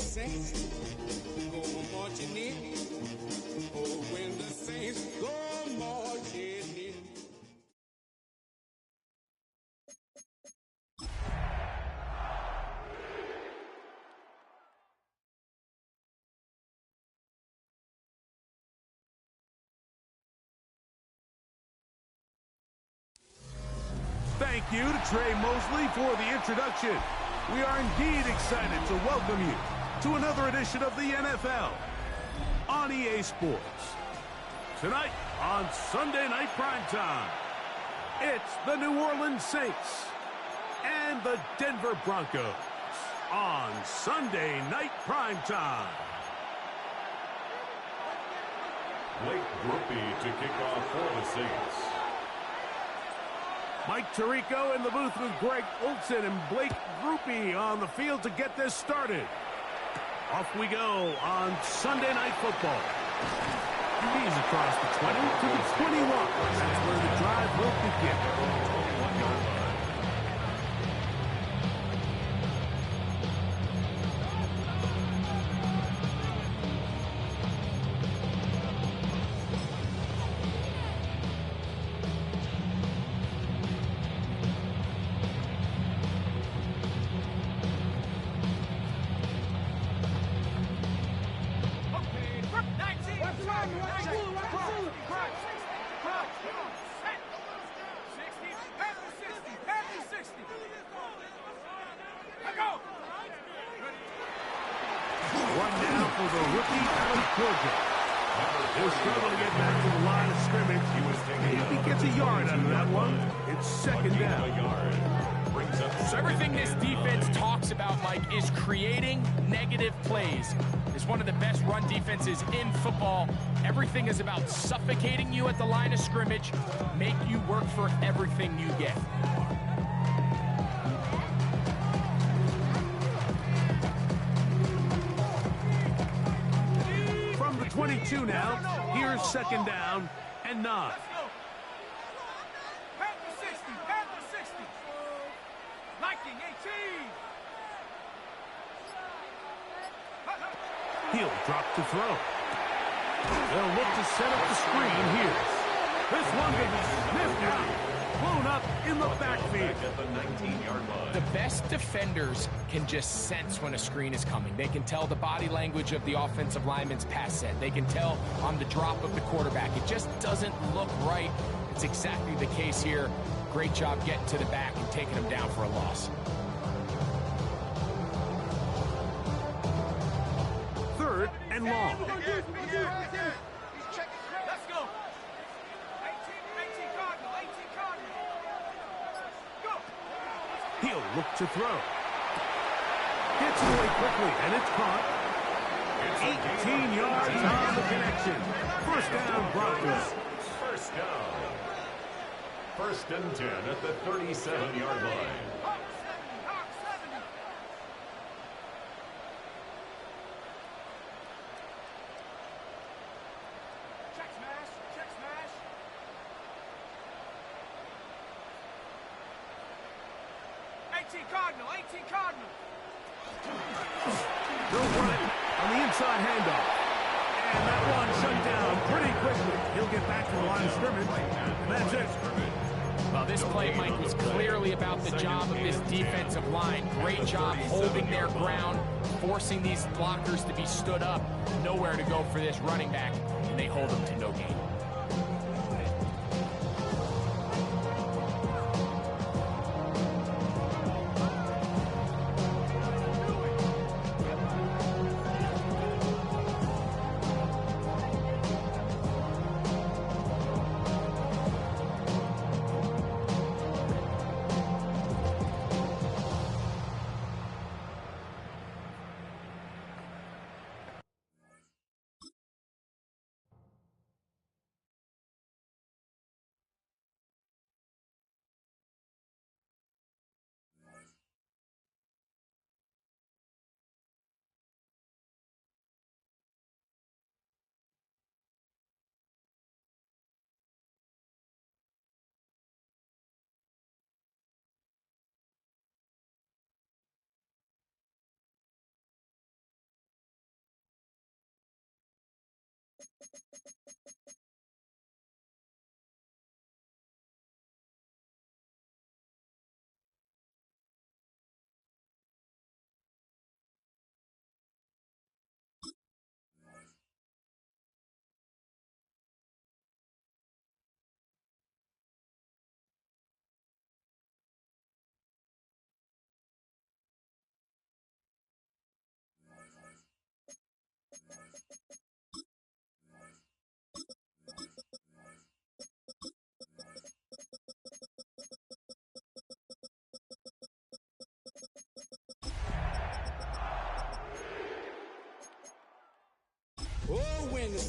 saints go marching in, oh, when the saints go marching in. Thank you to Trey Mosley for the introduction. We are indeed excited to welcome you to another edition of the NFL on EA Sports. Tonight on Sunday Night Primetime, it's the New Orleans Saints and the Denver Broncos on Sunday Night Primetime. Blake Grupe to kick off for the Saints. Mike Tirico in the booth with Greg Olsen and Blake Grupe on the field to get this started. Off we go on Sunday Night Football. He's across the 20 to the 21. That's where the drive will begin. He'll struggle to get back to the line of scrimmage. If he gets a yard out of that one, it's second down. So everything this defense talks about, Mike, is creating negative plays. It's one of the best run defenses in football. Everything is about suffocating you at the line of scrimmage, make you work for everything you get. From the 22 now, here's second down and 9. He'll drop to throw. They'll look to set up the screen here. This one will be sniffed out. Blown up in the backfield. At the 19-yard line. The best defenders can just sense when a screen is coming. They can tell the body language of the offensive lineman's pass set. They can tell on the drop of the quarterback. It just doesn't look right. It's exactly the case here. Great job getting to the back and taking him down for a loss. Third and long. Let's go. 18 Cardinal, 18 Cardinal. Go. He'll look to throw. Gets away quickly, and it's caught. 18 yards on the connection. First down, Broncos. First down. First and 10 at the 37-yard line. Cardinal, 18 Cardinal. They'll run it on the inside handoff. And that one shut down pretty quickly. He'll get back to the line of scrimmage. And that's it. Well, this play, Mike, was clearly about the job of this defensive line. Great job holding their ground, forcing these blockers to be stood up. Nowhere to go for this running back, and they hold them to no gain.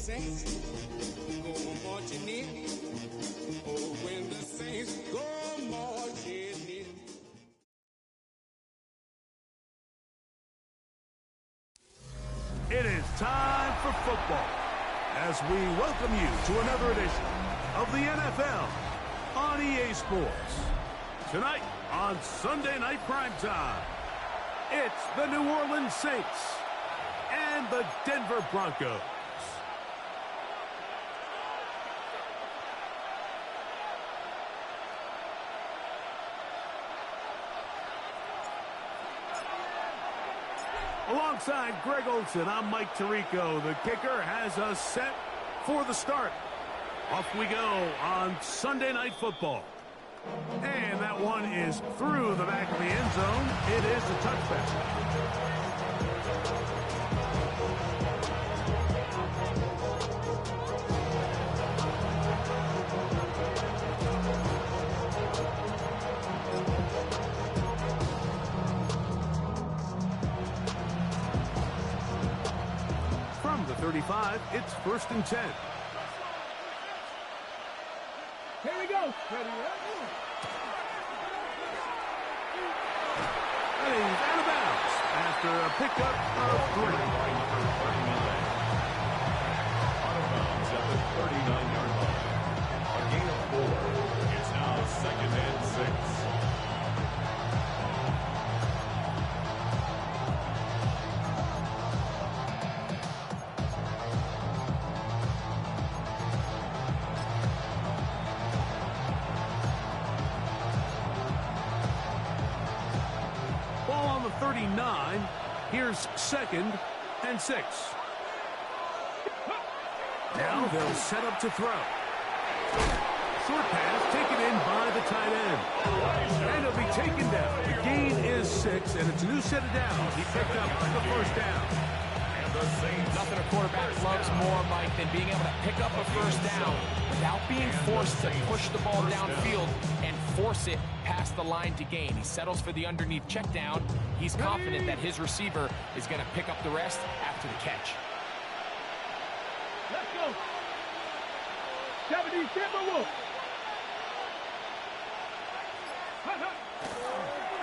saints go marching in. Oh, when the saints go marching in. It is time for football as we welcome you to another edition of the NFL on EA Sports. Tonight on Sunday Night Primetime, it's the New Orleans Saints and the Denver Broncos. Alongside Greg Olsen, I'm Mike Tirico. The kicker has us set for the start. Off we go on Sunday Night Football. And that one is through the back of the end zone. It is a touchback. From the 35, it's 1st and 10. Here we go. Ready, And he's out of bounds after a pickup of 3. Out of bounds at the 39-yard line. A gain of 4. It's now 2nd and 6. Ball on the 39. Here's 2nd and 6. Now they'll set up to throw. Short pass taken in by the tight end. And it'll be taken down. The gain is 6, and it's a new set of downs. He picked up the first down. And the Saints. Nothing a quarterback loves more, Mike, than being able to pick up a first down without being forced to push the ball downfield and force it past the line to gain. He settles for the underneath check down. He's confident that his receiver is going to pick up the rest after the catch. Let's go. 70 Timberwolves.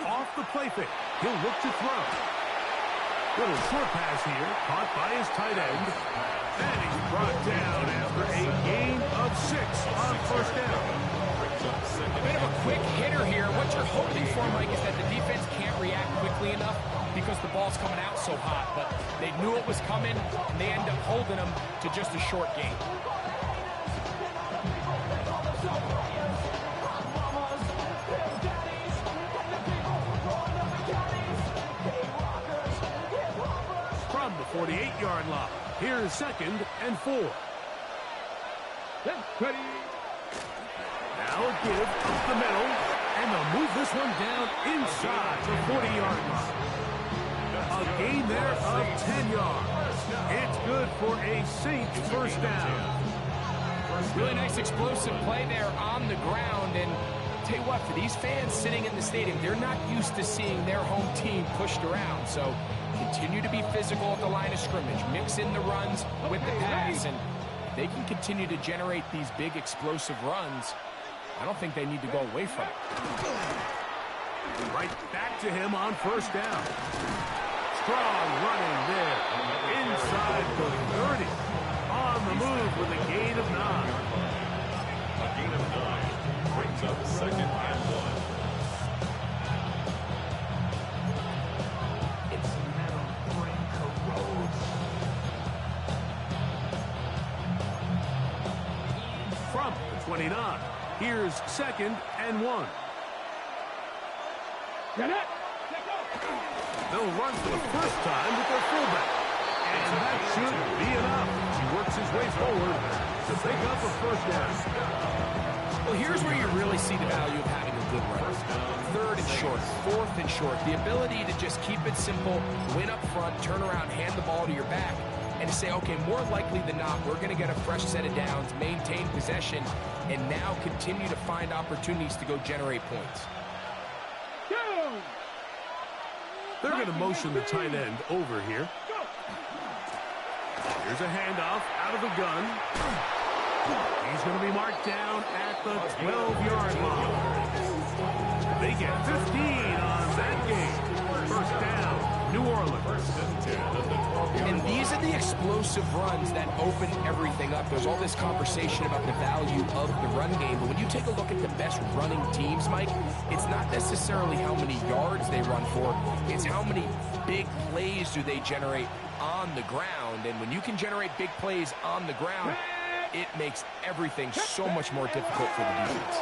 Off the play fake. He'll look to throw. Little short pass here, caught by his tight end. And he's brought down after a gain of 6 on first down. A bit of a quick hitter here. What you're hoping for, Mike, is that the defense can't react quickly enough because the ball's coming out so hot. But they knew it was coming, and they end up holding them to just a short gain. From the 48-yard line, here's 2nd and 4. Ready. Now a give up the middle, and they'll move this one down inside the 40-yard line. A gain there of 10 yards. It's good for a Saints first down. Really nice explosive play there on the ground. And tell you what, for these fans sitting in the stadium, they're not used to seeing their home team pushed around. So continue to be physical at the line of scrimmage. Mix in the runs with the pass. And if they can continue to generate these big explosive runs, I don't think they need to go away from it. Right back to him on first down. Strong running there. Inside the 30. On the move with a gain of 9. A gain of 9 brings up 2nd and 1. Its metal ring corrodes. From the 29. Here's 2nd and 1. Get it. They'll run for the first time with their fullback. And that should be enough. He works his way forward to pick up a first down. Well, here's where you really see the value of having a good run. 3rd and short, 4th and short. The ability to just keep it simple, win up front, turn around, hand the ball to your back, and to say, okay, more likely than not, we're going to get a fresh set of downs, maintain possession, and now continue to find opportunities to go generate points. They're going to motion the tight end over here. Here's a handoff out of the gun. He's going to be marked down at the 12-yard line. They get 15 on that game. First down, New Orleans. First and 10 of the 12-yard And these are the explosive runs that open everything up. There's all this conversation about the value of the run game, but when you take a look at the best running teams, Mike, it's not necessarily how many yards they run for, it's how many big plays do they generate on the ground. And when you can generate big plays on the ground, it makes everything so much more difficult for the defense.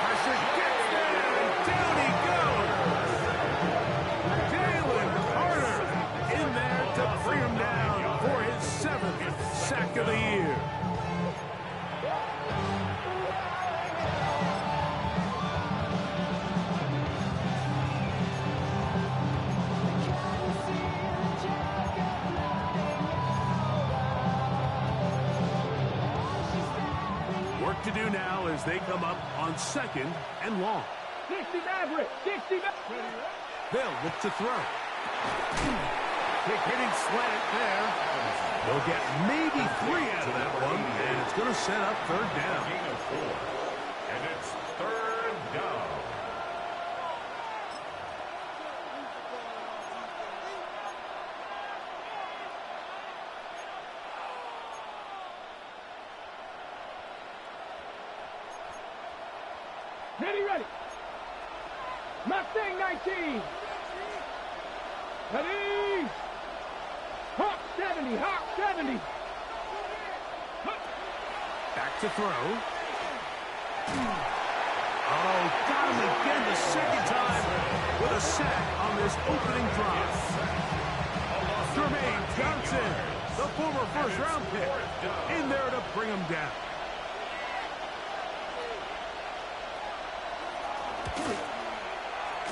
Pressure gets there, and down he goes. Jalen Carter in there to bring him down for his 7th sack of the year. Work to do now as they come up on 2nd and long. 60 Maverick. 60 Maverick. They'll look to throw. Quick hitting slant there. They'll get maybe 3 out of that one, and it's going to set up 3rd down. Gain of 4. And it's 3rd down. Ready. Mustang 19. Ready. Hawk 70. Hawk 70. Back to throw. Oh, got him again the 2nd time with a sack on this opening drive. Jermaine Johnson, the former first-round pick, in there to bring him down.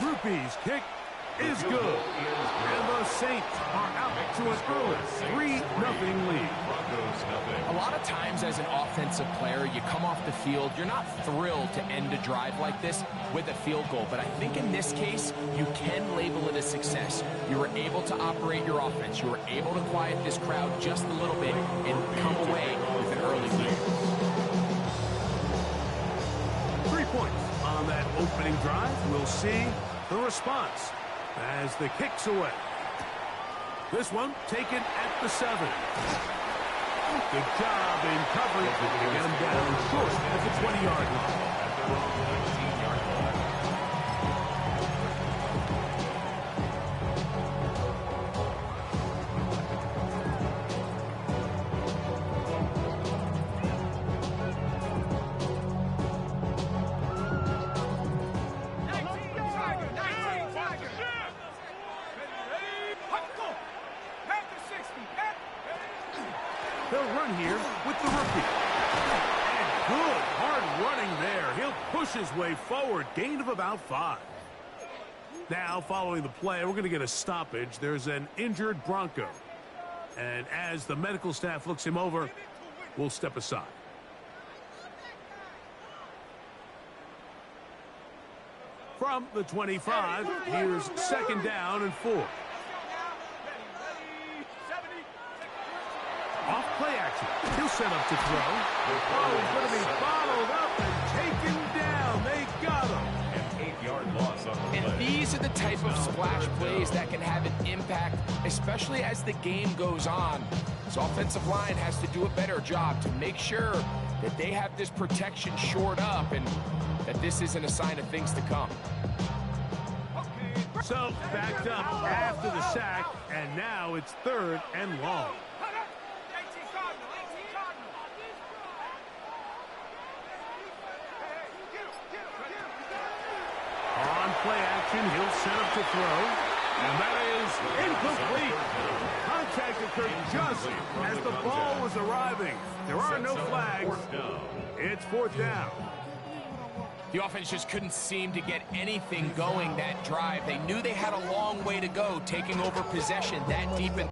Rupee's kick is good. And the Saints are out to an early 3-0 lead. Broncos nothing. A lot of times as an offensive player, you come off the field, you're not thrilled to end a drive like this with a field goal. But I think in this case, you can label it a success. You were able to operate your offense. You were able to quiet this crowd just a little bit and come away with an early lead. 3 points on that opening drive. We'll see the response as the kick's away. This one taken at the 7. Good job in coverage to get him down short at the 20-yard line. At their own 19-yard line. They'll run here with the rookie. And good, hard running there. He'll push his way forward. Gain of about 5. Now, following the play, we're going to get a stoppage. There's an injured Bronco. And as the medical staff looks him over, we'll step aside. From the 25, here's 2nd down and 4. Off play action. He'll set up to throw. Oh, he's going to be bottled up and taken down. They got him. An 8-yard loss on the play. And these are the type of splash plays that can have an impact, especially as the game goes on. This offensive line has to do a better job to make sure that they have this protection shored up and that this isn't a sign of things to come. So, backed up after the sack, and now it's 3rd and long. On play action, he'll set up to throw. And that is incomplete. Contact occurred just as the ball was arriving. There are no flags. It's 4th down. The offense just couldn't seem to get anything going that drive. They knew they had a long way to go, taking over possession that deep in.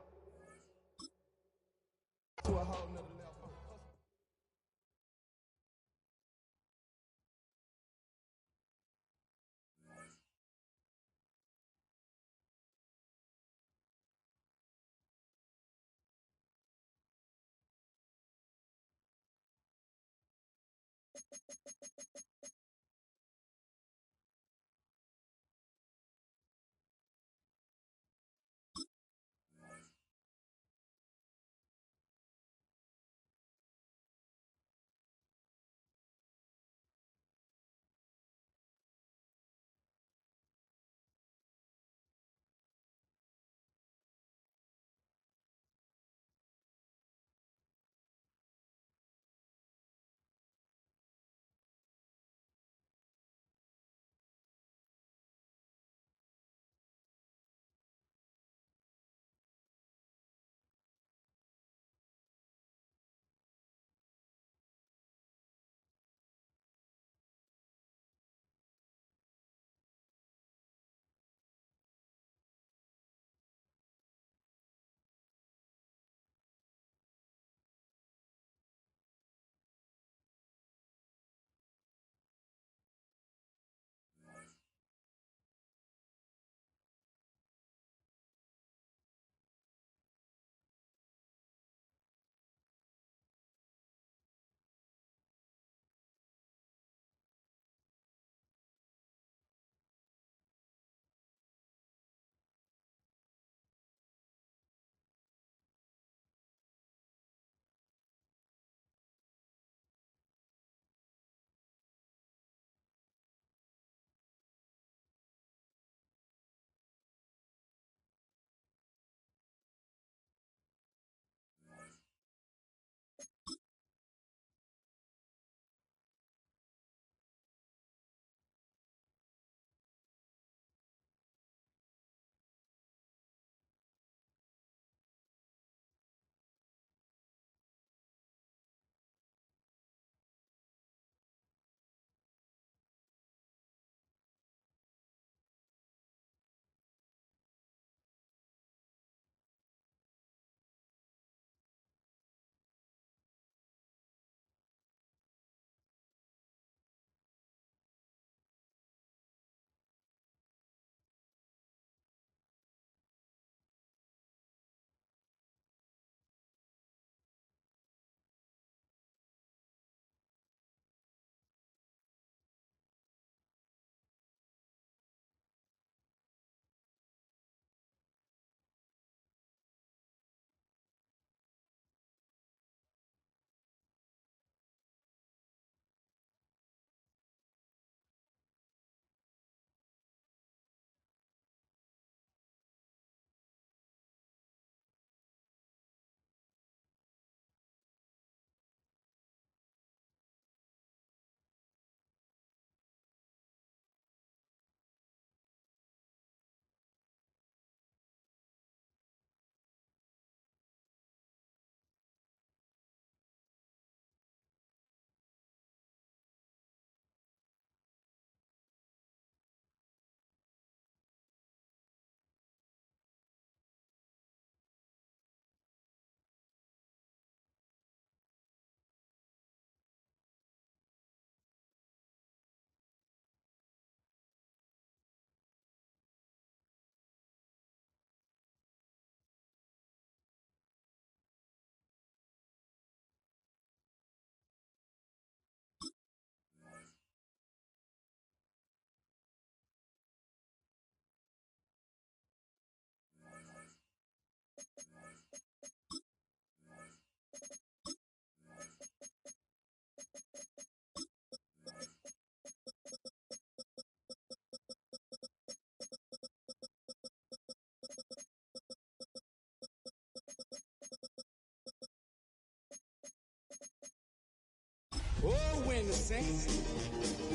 saints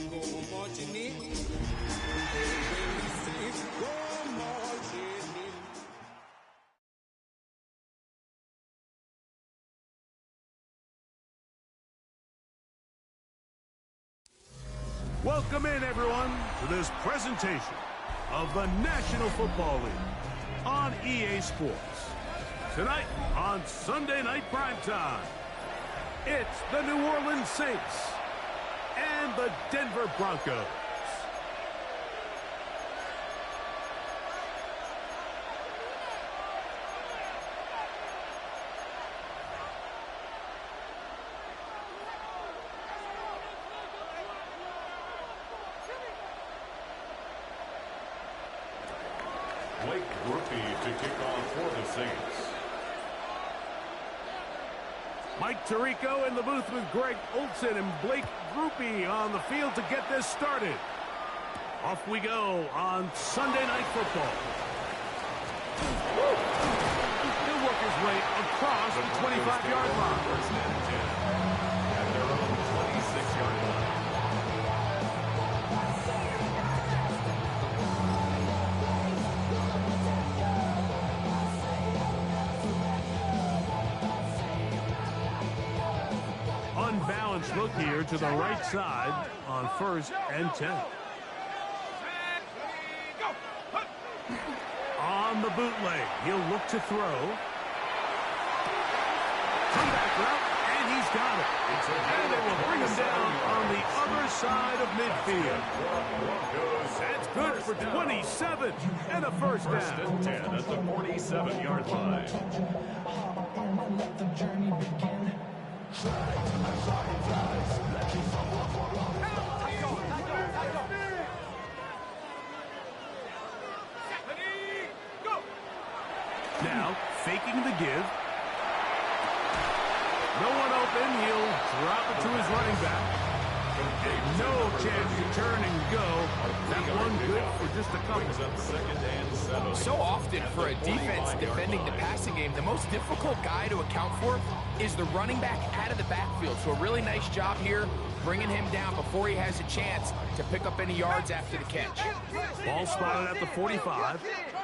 go marching in, when the saints go marching in. Welcome in, everyone, to this presentation of the National Football League on EA Sports. Tonight on Sunday Night Primetime, it's the New Orleans Saints and the Denver Broncos. Blake Grupe to kick off for the Saints. Mike Tirico in the booth with Greg Olsen and Blake Grupe on the field to get this started. Off we go on Sunday Night Football. He'll work his way across the 25-yard line. First and 10 at their own 26-yard line. Unbalanced look here to the right side on 1st and 10. On the bootleg, he'll look to throw. Comeback route, and he's got it. And they will bring him down on the other side of midfield. That's good for 27 and a first down. First and 10 at the 47-yard line. Let the journey begin. Now, faking the give. No one open. He'll drop it to his running back. And no chance to turn and go. That one good for just a couple. Brings up 2nd and 7. So often for a defense defending the passing game, the most difficult guy to account for is the running back out of the backfield. So a really nice job here bringing him down before he has a chance to pick up any yards after the catch. Ball spotted at the 45.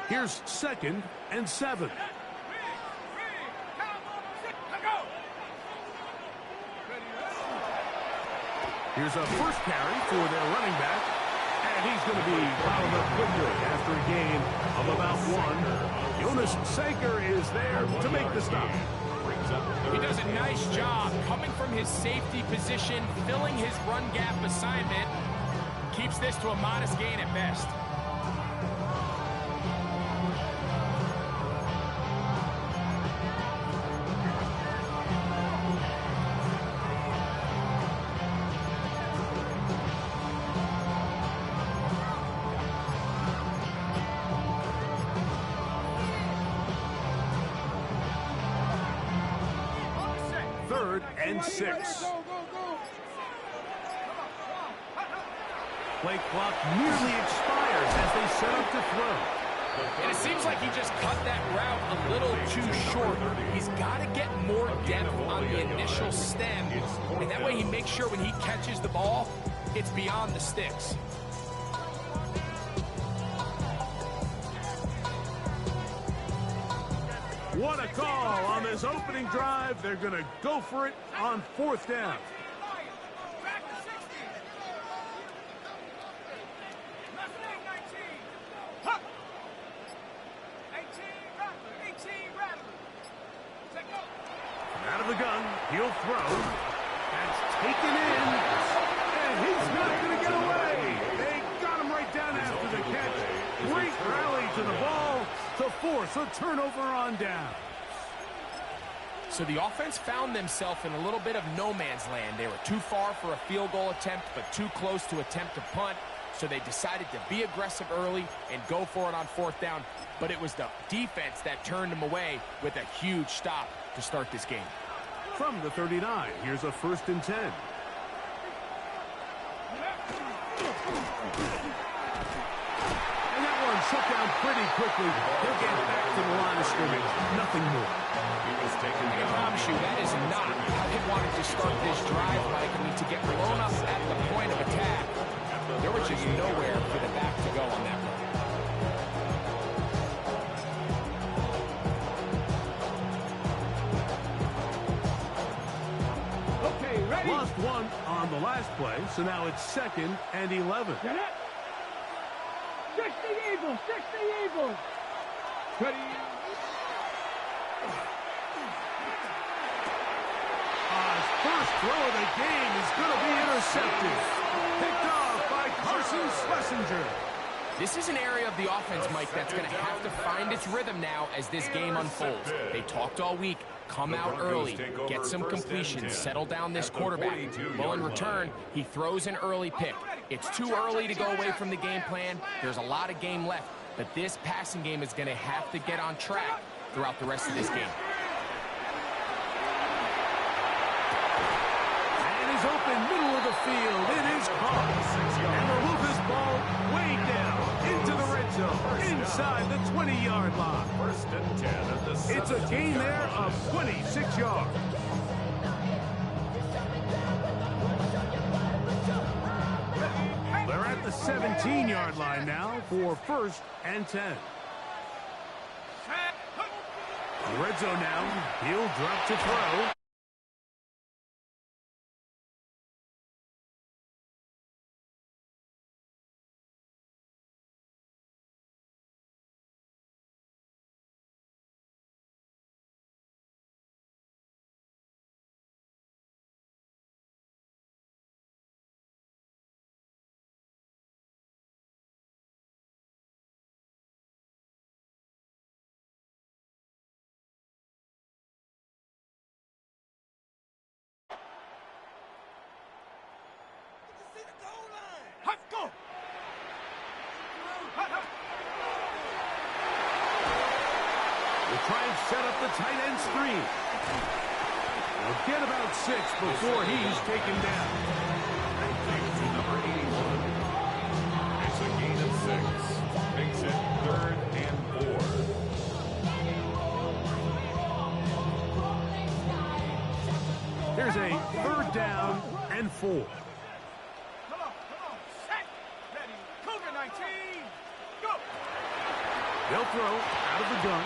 Here's 2nd and 7. Here's a first carry for their running back. And he's going to be fouled up quickly after a gain of about 1. Jonas Sanker is there to make the stop. He does a nice job coming from his safety position, filling his run gap assignment. Keeps this to a modest gain at best. And 6. Play clock nearly expires as they set up to throw. And it seems like he just cut that route a little too short. He's got to get more depth on the initial stem, and that way he makes sure when he catches the ball, it's beyond the sticks. What a call on this opening drive. They're going to go for it on 4th down. Out of the gun, he'll throw. That's taken in, and he's not going to get away. They got him right down after the catch. Great rally to the ball to force a turnover on down. So the offense found themselves in a little bit of no man's land. They were too far for a field goal attempt, but too close to attempt a punt. So they decided to be aggressive early and go for it on 4th down. But it was the defense that turned them away with a huge stop to start this game. From the 39, here's a 1st and 10. And that one's shut down pretty quickly. He'll get back to the line of scrimmage. Nothing more. He was taken I down. promise you, that is not how they wanted to start this drive, Mike. I mean, to get blown up at the point of attack. There was just nowhere for the back to go on that run. Okay, ready? Lost one on the last play, so now it's 2nd and 11. Get it. 60 Eagles, 60 Eagles. Ready? His first throw of the game is going to be intercepted. Picked off by Carson Schlesinger. This is an area of the offense, Mike, that's going to have to find its rhythm now as this game unfolds. They talked all week. Come out early, get some completions, settle down this quarterback. Well, in return, he throws an early pick. It's too early to go away from the game plan. There's a lot of game left, but this passing game is going to have to get on track throughout the rest of this game. And he's open middle of the field. It is caught. And they'll move this ball way down into the red zone, inside the 20-yard line. 1st and 10 at the 7. It's a gain there of 26 yards. They're at the 17-yard line now for 1st and 10. Red zone now. He'll drop to throw. Try and set up the tight end screen. They'll get about 6 before he's taken down. Number 81. It's a gain of 6. Makes it 3rd and 4. There's a 3rd down and 4. Come on. Set. Ready. Cougar 19. Go. They'll throw out of the gun.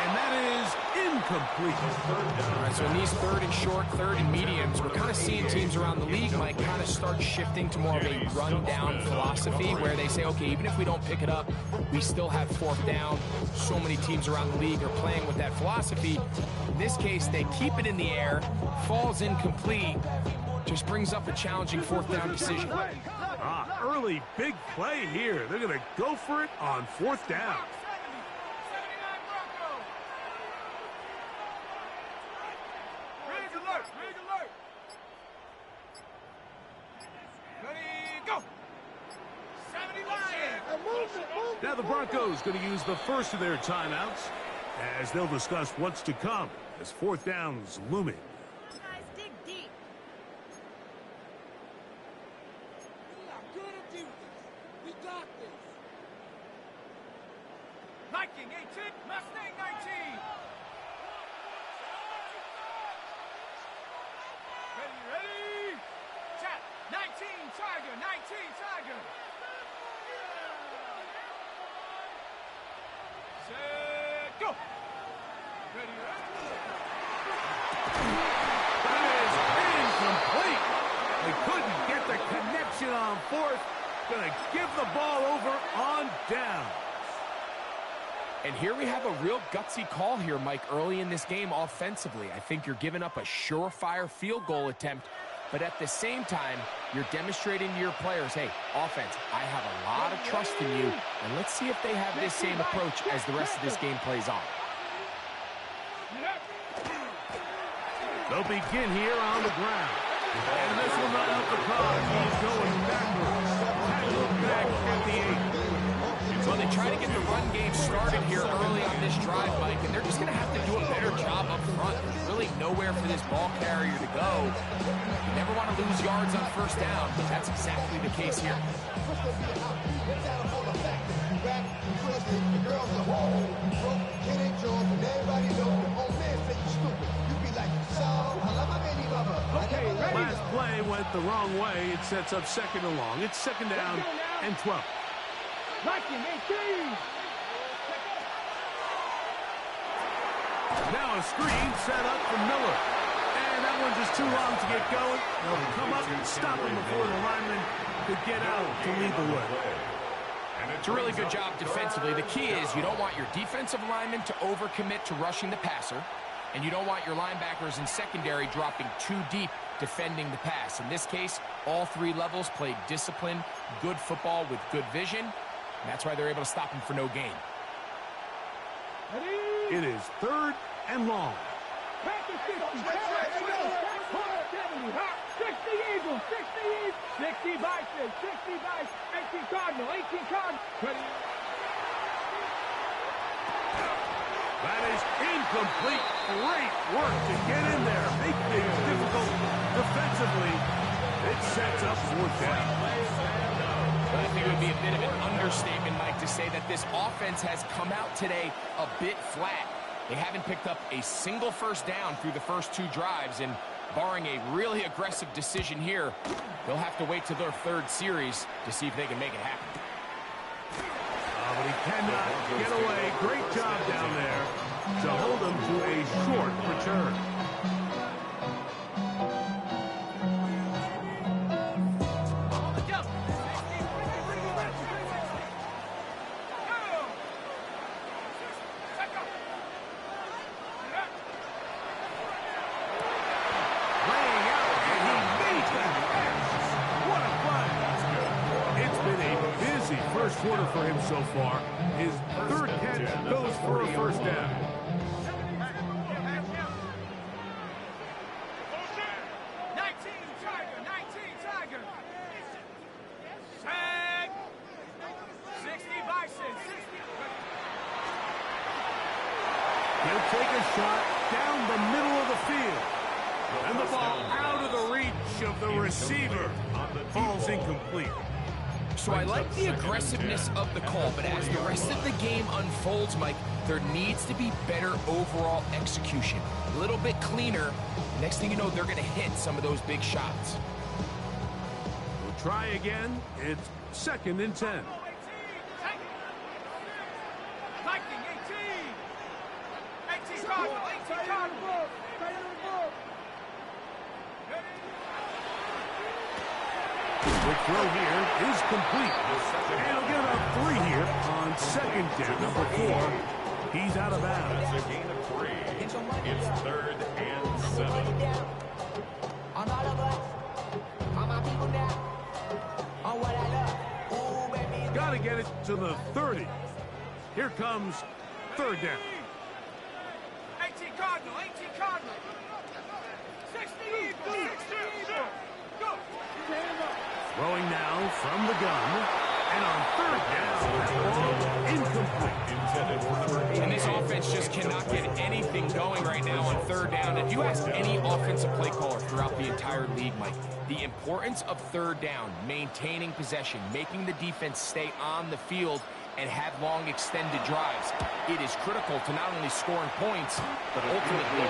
And that is incomplete. All right, so in these 3rd and short, 3rd and mediums, we're kind of seeing teams around the league, Mike, kind of start shifting to more of a run-down philosophy where they say, okay, even if we don't pick it up, we still have 4th down. So many teams around the league are playing with that philosophy. In this case, they keep it in the air, falls incomplete, just brings up a challenging 4th down decision. Early big play here. They're going to go for it on 4th down. Now the Broncos going to use the first of their timeouts as they'll discuss what's to come as 4th down's looming. Guys, dig deep. We are gonna do this. We got this. Viking 18, Mustang 19. Ready. Tap. 19, Tiger. 19, Tiger. Set, go. Ready. That is incomplete. They couldn't get the connection on 4th. Going to give the ball over on down. And here we have a real gutsy call here, Mike, early in this game offensively. I think you're giving up a surefire field goal attempt, but at the same time, you're demonstrating to your players, hey, offense, I have a lot of trust in you, and let's see if they have this same approach as the rest of this game plays on. They'll begin here on the ground. And this will not help the cause. He's going backwards. Look back at the 8. Well, they try to get the run game started here early on this drive, Mike, and they're just going to have to do a better job up front. There's really nowhere for this ball carrier to go. You never want to lose yards on 1st down, but that's exactly the case here. play went the wrong way. It sets up second and long. It's second down and 12. Viking 18. Now a screen set up for Miller. And that one's just too long to get going. They'll come up and stop him before the lineman could get out to lead the way. It's a really good job defensively. The key is you don't want your defensive linemen to overcommit to rushing the passer, and you don't want your linebackers in secondary dropping too deep defending the pass. In this case, all three levels played disciplined, good football with good vision. And that's why they're able to stop him for no gain. It is third and long. 60 Eagles, 60 Vikings, 60 Vikings, 18 Cardinal, 18 Cardinal. That is incomplete. Great work to get in there. Make things difficult defensively. It sets up fourth down. I think it would be a bit of an understatement, Mike, to say that this offense has come out today a bit flat. They haven't picked up a single first down through the first two drives, and barring a really aggressive decision here, they'll have to wait to their third series to see if they can make it happen. But he cannot get away. Great job down there to hold him to a short return. Quarter for him so far. His third catch goes for a first down. 19 Tiger. Sag. 60 Bison, 60. He'll take a shot down the middle of the field. And the ball out of the reach of the receiver. Falls incomplete. So I like the aggressiveness of the call, but as the rest of the game unfolds, Mike, there needs to be better overall execution. A little bit cleaner. Next thing you know, they're going to hit some of those big shots. We'll try again. It's second and 10. Viking 18. 18 Cardinal, 18 Cardinal. The throw here is complete. And he'll get about 3 here on second down. Number 4, he's out of bounds. That's a gain of 3. It's third and 7. Got to get it to the 30. Here comes third down. 18 Cardinal, 18 Cardinal. 60 Eagles, 60 Eagles. Go. Throwing now from the gun. And on third down, that ball incomplete. And this offense just cannot get anything going right now on third down. If you ask any offensive play caller throughout the entire league, Mike, the importance of third down, maintaining possession, making the defense stay on the field, and have long extended drives, it is critical to not only scoring points, but ultimately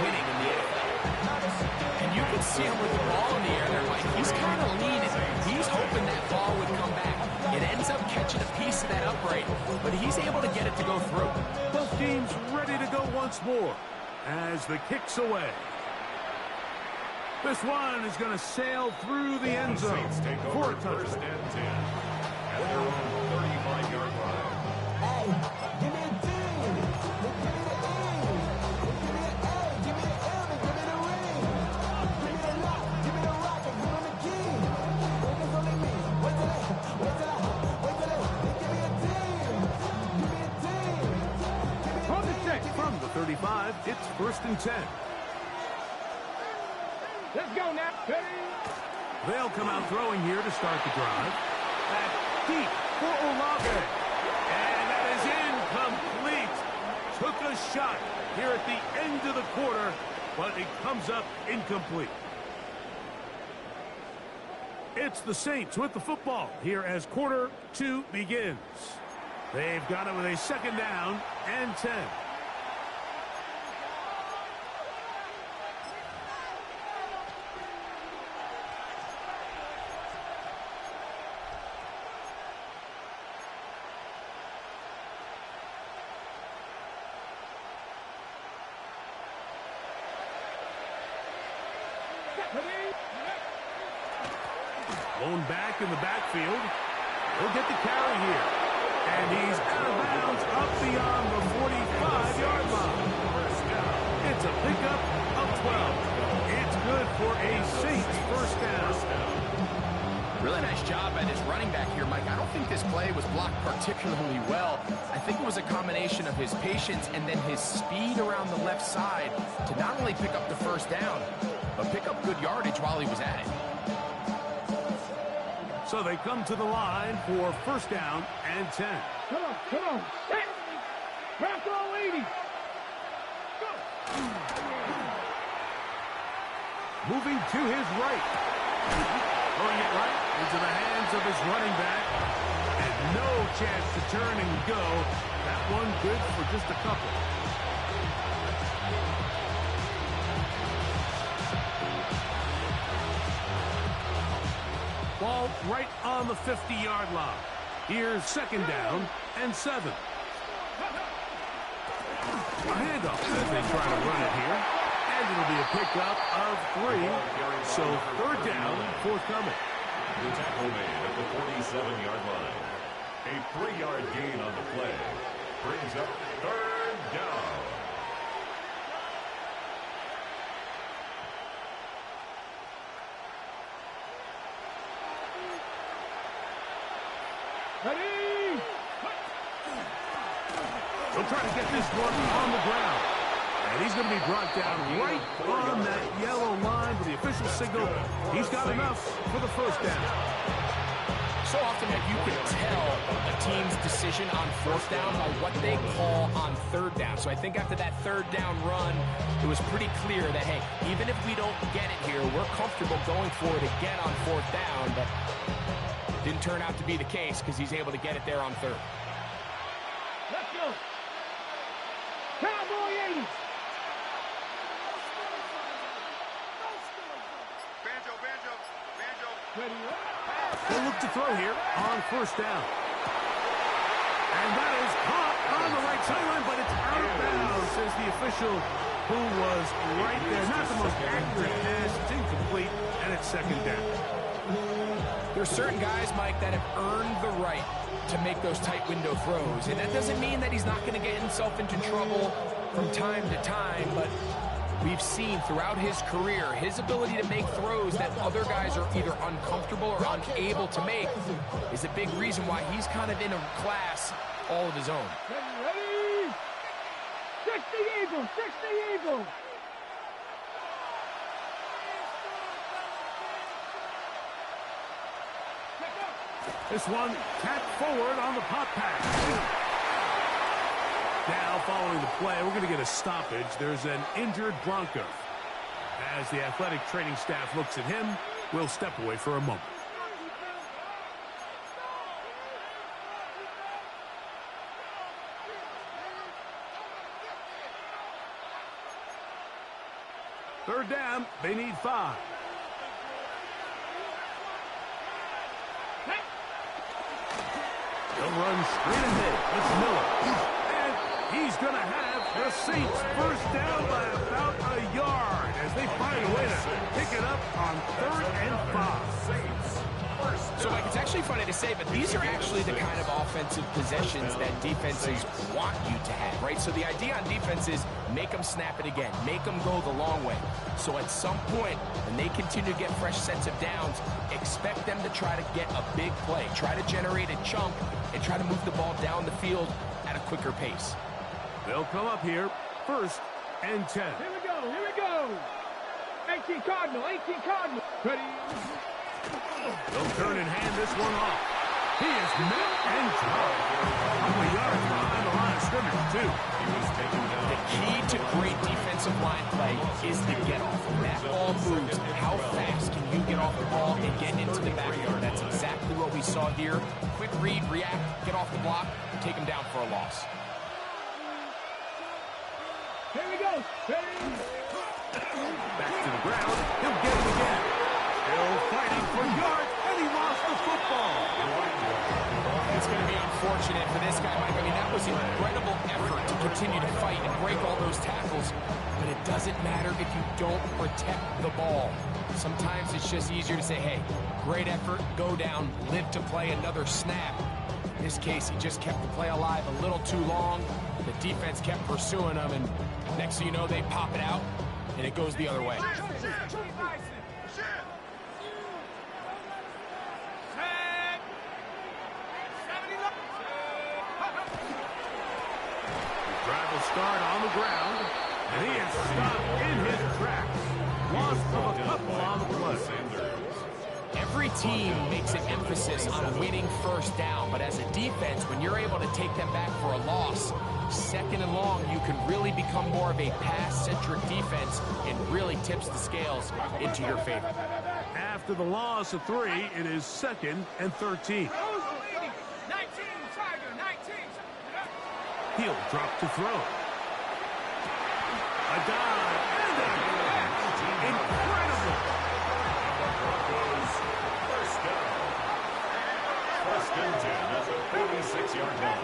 winning in the NFL. And you can see him with the ball in the air there, Mike. He's kind of leaning. He's hoping that ball would come back. It ends up catching a piece of that upright, but he's able to get it to go through. Both teams ready to go once more as the kick's away. This one is going to sail through the end zone for a First touchdown. and 10. At their own 35-yard line. From the 35, it's first and 10. Let's go now. They'll come out throwing here to start the drive. Back deep for Olave. And that is incomplete. Took a shot here at the end of the quarter, but it comes up incomplete. It's the Saints with the football here as quarter 2 begins. They've got it with a second down and 10. Going back in the backfield. He'll get the carry here. And he's out of bounds up beyond the 45-yard line. It's a pickup of 12. It's good for a Saints first down. Really nice job by this running back here, Mike. I don't think this play was blocked particularly well. I think it was a combination of his patience and then his speed around the left side to not only pick up the first down, but pick up good yardage while he was at it. So they come to the line for first down and 10. Come on. Set. Back all 80. Go. Moving to his right. Throwing it right into the hands of his running back. And no chance to turn and go. That one good for just a couple. Ball right on the 50-yard line. Here's second down and 7. A handoff as they try to run it here. And it'll be a pickup of 3. So third down, forthcoming. The tackle made at the 47-yard line. A 3-yard gain on the play brings up third down. Ready. He'll try to get this one on the ground. And he's going to be brought down right on that yellow line for the official signal. He's got enough for the first down. So often that you can tell a team's decision on fourth down by what they call on third down. So I think after that third down run, it was pretty clear that, hey, even if we don't get it here, we're comfortable going for it again on fourth down. But didn't turn out to be the case because he's able to get it there on third. Let's go. Cowboy 80. Ready. They'll look to throw here on first down. And that is caught on the right sideline, but it's out of bounds, says the official who was right there. Not the most accurate pass. It's incomplete, and it's second down. There's certain guys, Mike, that have earned the right to make those tight window throws. And that doesn't mean that he's not going to get himself into trouble from time to time, but we've seen throughout his career his ability to make throws that other guys are either uncomfortable or unable to make is a big reason why he's kind of in a class all of his own. Ready. 60 Eagles. 60 Eagles. This one tapped forward on the pop pass. Now, following the play, we're going to get a stoppage. There's an injured Bronco. As the athletic training staff looks at him, we'll step away for a moment. Third down, they need 5. He'll run straight ahead. It's Miller. And he's going to have the Saints first down by about a yard as they find a way to pick it up on 3rd and 5. So, Mike, it's actually funny to say, but these are actually the kind of offensive possessions that defenses want you to have, right? So the idea on defense is make them snap it again, make them go the long way. So at some point, when they continue to get fresh sets of downs, expect them to try to get a big play, try to generate a chunk, and try to move the ball down the field at a quicker pace. They'll come up here, 1st and 10. Here we go. 18 Cardinal. Ready. They'll turn and hand this one off. He is met and dropped. Couple yards behind the line of scrimmage, too. The key to great defensive line play is the get-off. When that ball moves, how fast can you get off the ball and get into the backyard? That's exactly what we saw here. Quick read, react, get off the block, take him down for a loss. Here we go. Ready. Back to the ground. He'll get it again. Still fighting for yards, and he lost the football. It's going to be unfortunate for this guy, Mike. I mean, that was an incredible effort to continue to fight and break all those tackles, but it doesn't matter if you don't protect the ball. Sometimes it's just easier to say, hey, great effort, go down, live to play another snap. In this case, he just kept the play alive a little too long. The defense kept pursuing him, and next thing you know, they pop it out, and it goes the other way. Drive will start on the ground, and he is stopped in his tracks. Loss of a couple on the play. Every team makes an emphasis on winning first down, but as a defense, when you're able to take them back for a loss, second and long, you can really become more of a pass-centric defense and really tips the scales into your favor. After the loss of 3, it is 2nd and 13. 19, Tiger, 19. He'll drop to throw. A dive and a catch. Incredible. Broncos, first down. First and 10 at the 46-yard line.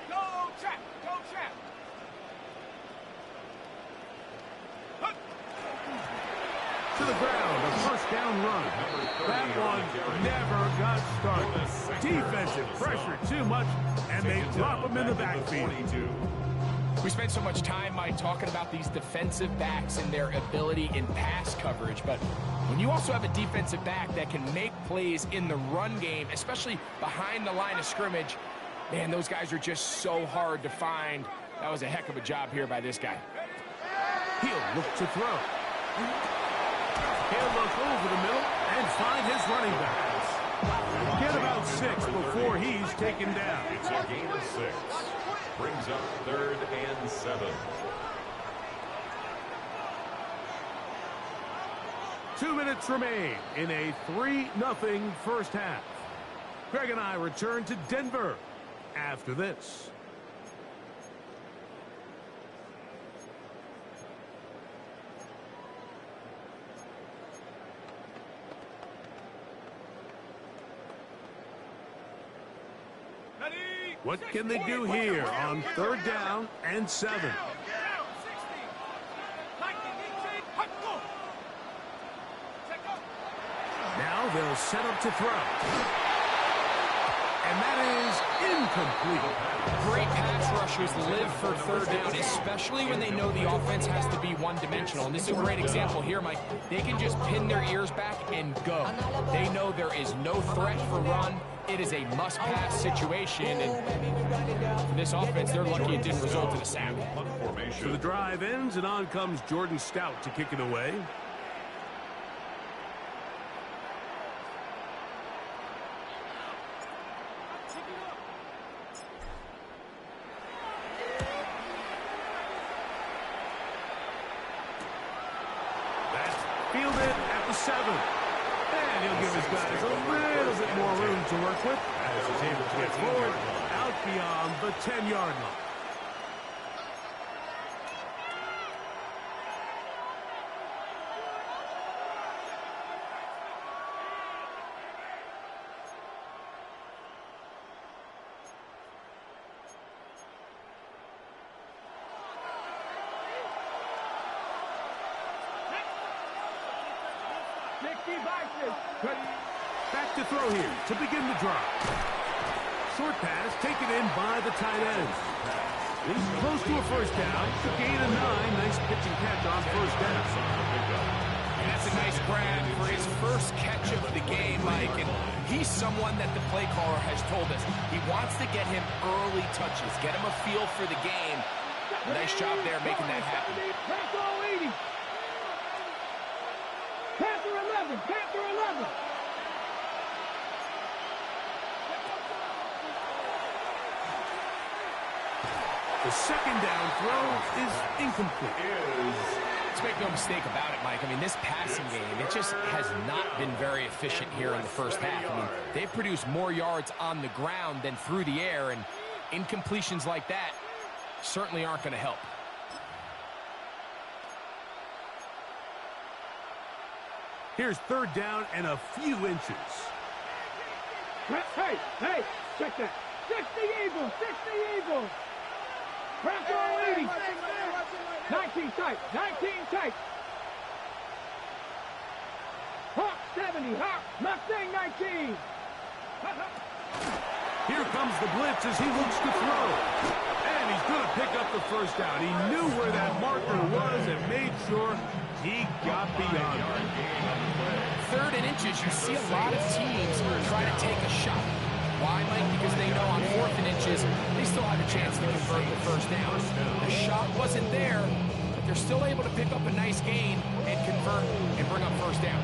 Go trap, go trap. To the ground, a first down run. That one never got started. Defensive pressure too much, and they drop him in the backfield. We spent so much time, Mike, talking about these defensive backs and their ability in pass coverage, but when you also have a defensive back that can make plays in the run game, especially behind the line of scrimmage, man, those guys are just so hard to find. That was a heck of a job here by this guy. He'll look to throw. He'll look over the middle and find his running back. Get about 6 before he's taken down. It's a gain of 6. Brings up 3rd and 7. 2 minutes remain in a 3-0 first half. Greg and I return to Denver after this. What can they do here on 3rd down and 7? Now they'll set up to throw. And that is incomplete. Great pass rushers live for 3rd down, especially when they know the offense has to be one-dimensional. And this is a great example here, Mike. They can just pin their ears back and go. They know there is no threat for run. It is a must-pass situation, and for this offense, they're lucky it didn't result in a sack. So the drive ends, and on comes Jordan Stout to kick it away. That's fielded at the 7. And he'll give his guys a little bit more room to work with as he's able to get forward out beyond the 10-yard line. Back to throw here to begin the drive. Short pass taken in by the tight end. He's close to a first down to gain a 9. Nice pitch and catch on first down. And that's a nice grab for his first catch of the game, Mike. And he's someone that the play caller has told us he wants to get him early touches, get him a feel for the game. Nice job there making that happen. Panther 80. Panther 11. Panther 11. The second down throw is incomplete. Let's make no mistake about it, Mike. I mean, this passing game, it just has not been very efficient here in the first half. I mean, they've produced more yards on the ground than through the air, and incompletions like that certainly aren't going to help. Here's 3rd down and a few inches. Hey, check that. 60 Eagles, 60 Eagles. Press on leading. 19 tight. 19 tight. Hawk 70. Hawk. Mustang 19. Here comes the blitz as he looks to throw. And he's going to pick up the first down. He knew where that marker was and made sure he got beyond it. 3rd and inches, you see a lot of teams try to take a shot. Why, Mike? Because they know on 4th and inches, they still have a chance to convert the first down. The shot wasn't there, but they're still able to pick up a nice gain and convert and bring up first down.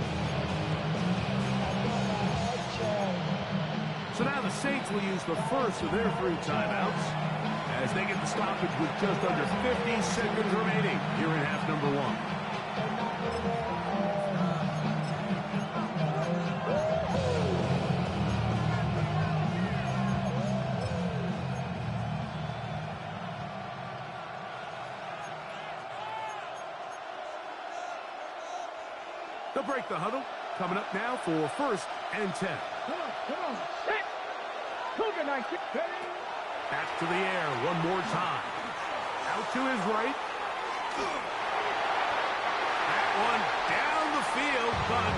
So now the Saints will use the first of their 3 timeouts as they get the stoppage with just under 50 seconds remaining here in half number 1. They'll break the huddle. Coming up now for 1st and 10. Come on. Set. Cougar 19. Back to the air one more time. Out to his right. That one down the field, but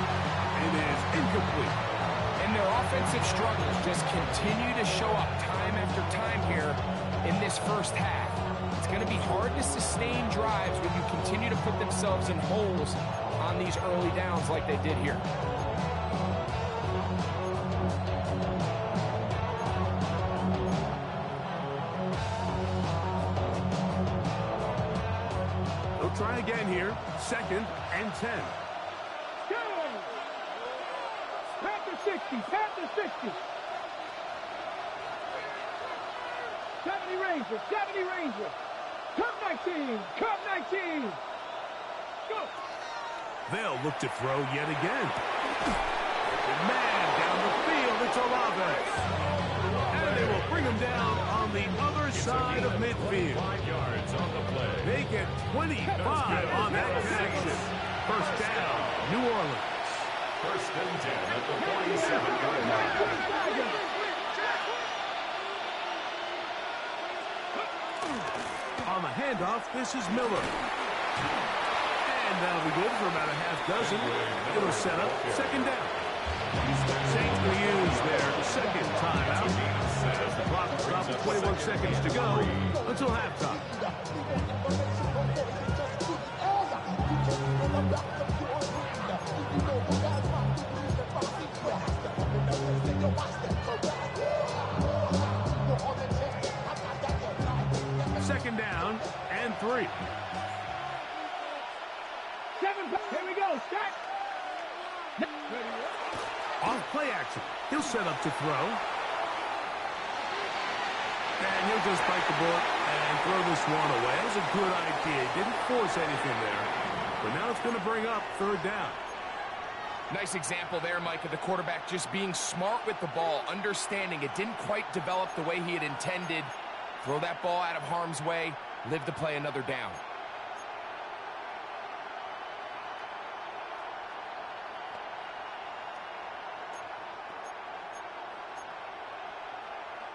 it is incomplete. And their offensive struggles just continue to show up time after time here in this first half. It's going to be hard to sustain drives when you continue to put themselves in holes on these early downs like they did here. They'll try again here. 2nd and 10. Go! Panther 60. Panther 60. 70 Rangers. 70 Rangers. Cub 19. Cub 19. Go! They'll look to throw yet again. Man, down the field, it's Olave. And they will bring him down on the other side of midfield. 5 yards on the play. They get 25 on that connection. First down, New Orleans. 1st and 10 at the 47-yard line. On the handoff, this is Miller. And that'll be good for about a half dozen. It'll set up 2nd down. Saints will use their 2nd timeout as the clock stops at 21 seconds to go until halftime. Second down and 3. 7. Here we go. Start. Off play action. He'll set up to throw. And he'll just bite the bullet and throw this one away. That was a good idea. He didn't force anything there. But now it's going to bring up 3rd down. Nice example there, Mike, of the quarterback just being smart with the ball, understanding it didn't quite develop the way he had intended. Throw that ball out of harm's way, live to play another down.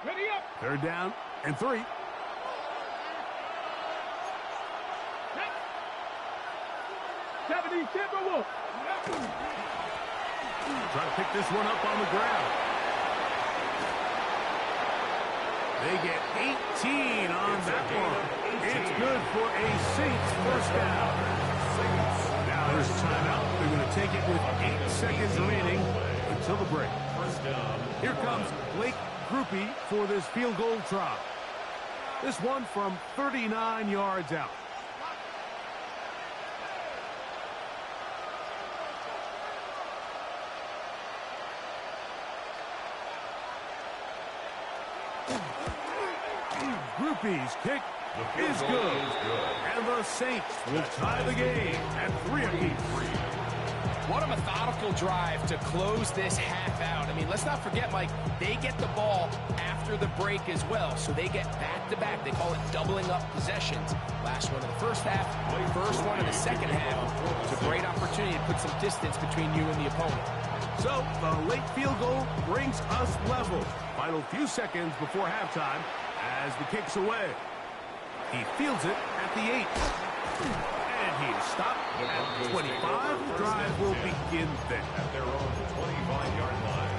Ready up. 3rd down and 3. Set. 70 Timberwolves. Try to pick this one up on the ground. They get 18 on that one. It's good for a Saints first down. Now there's a timeout. They're going to take it with 8 seconds remaining until the break. Here comes Blake Grupe for this field goal try. This one from 39 yards out. Grupe's kick is good. And the Saints will tie the game at 3 apiece. What a methodical drive to close this half out. I mean, let's not forget, Mike, they get the ball after the break as well, so they get back-to-back. They call it doubling up possessions. Last one of the first half, first one of the second half. It's a great opportunity to put some distance between you and the opponent. So, the late field goal brings us level. Final few seconds before halftime as the kick's away. He fields it at the 8. And he is stopped at 25. The drive will begin there. At their own 25-yard line.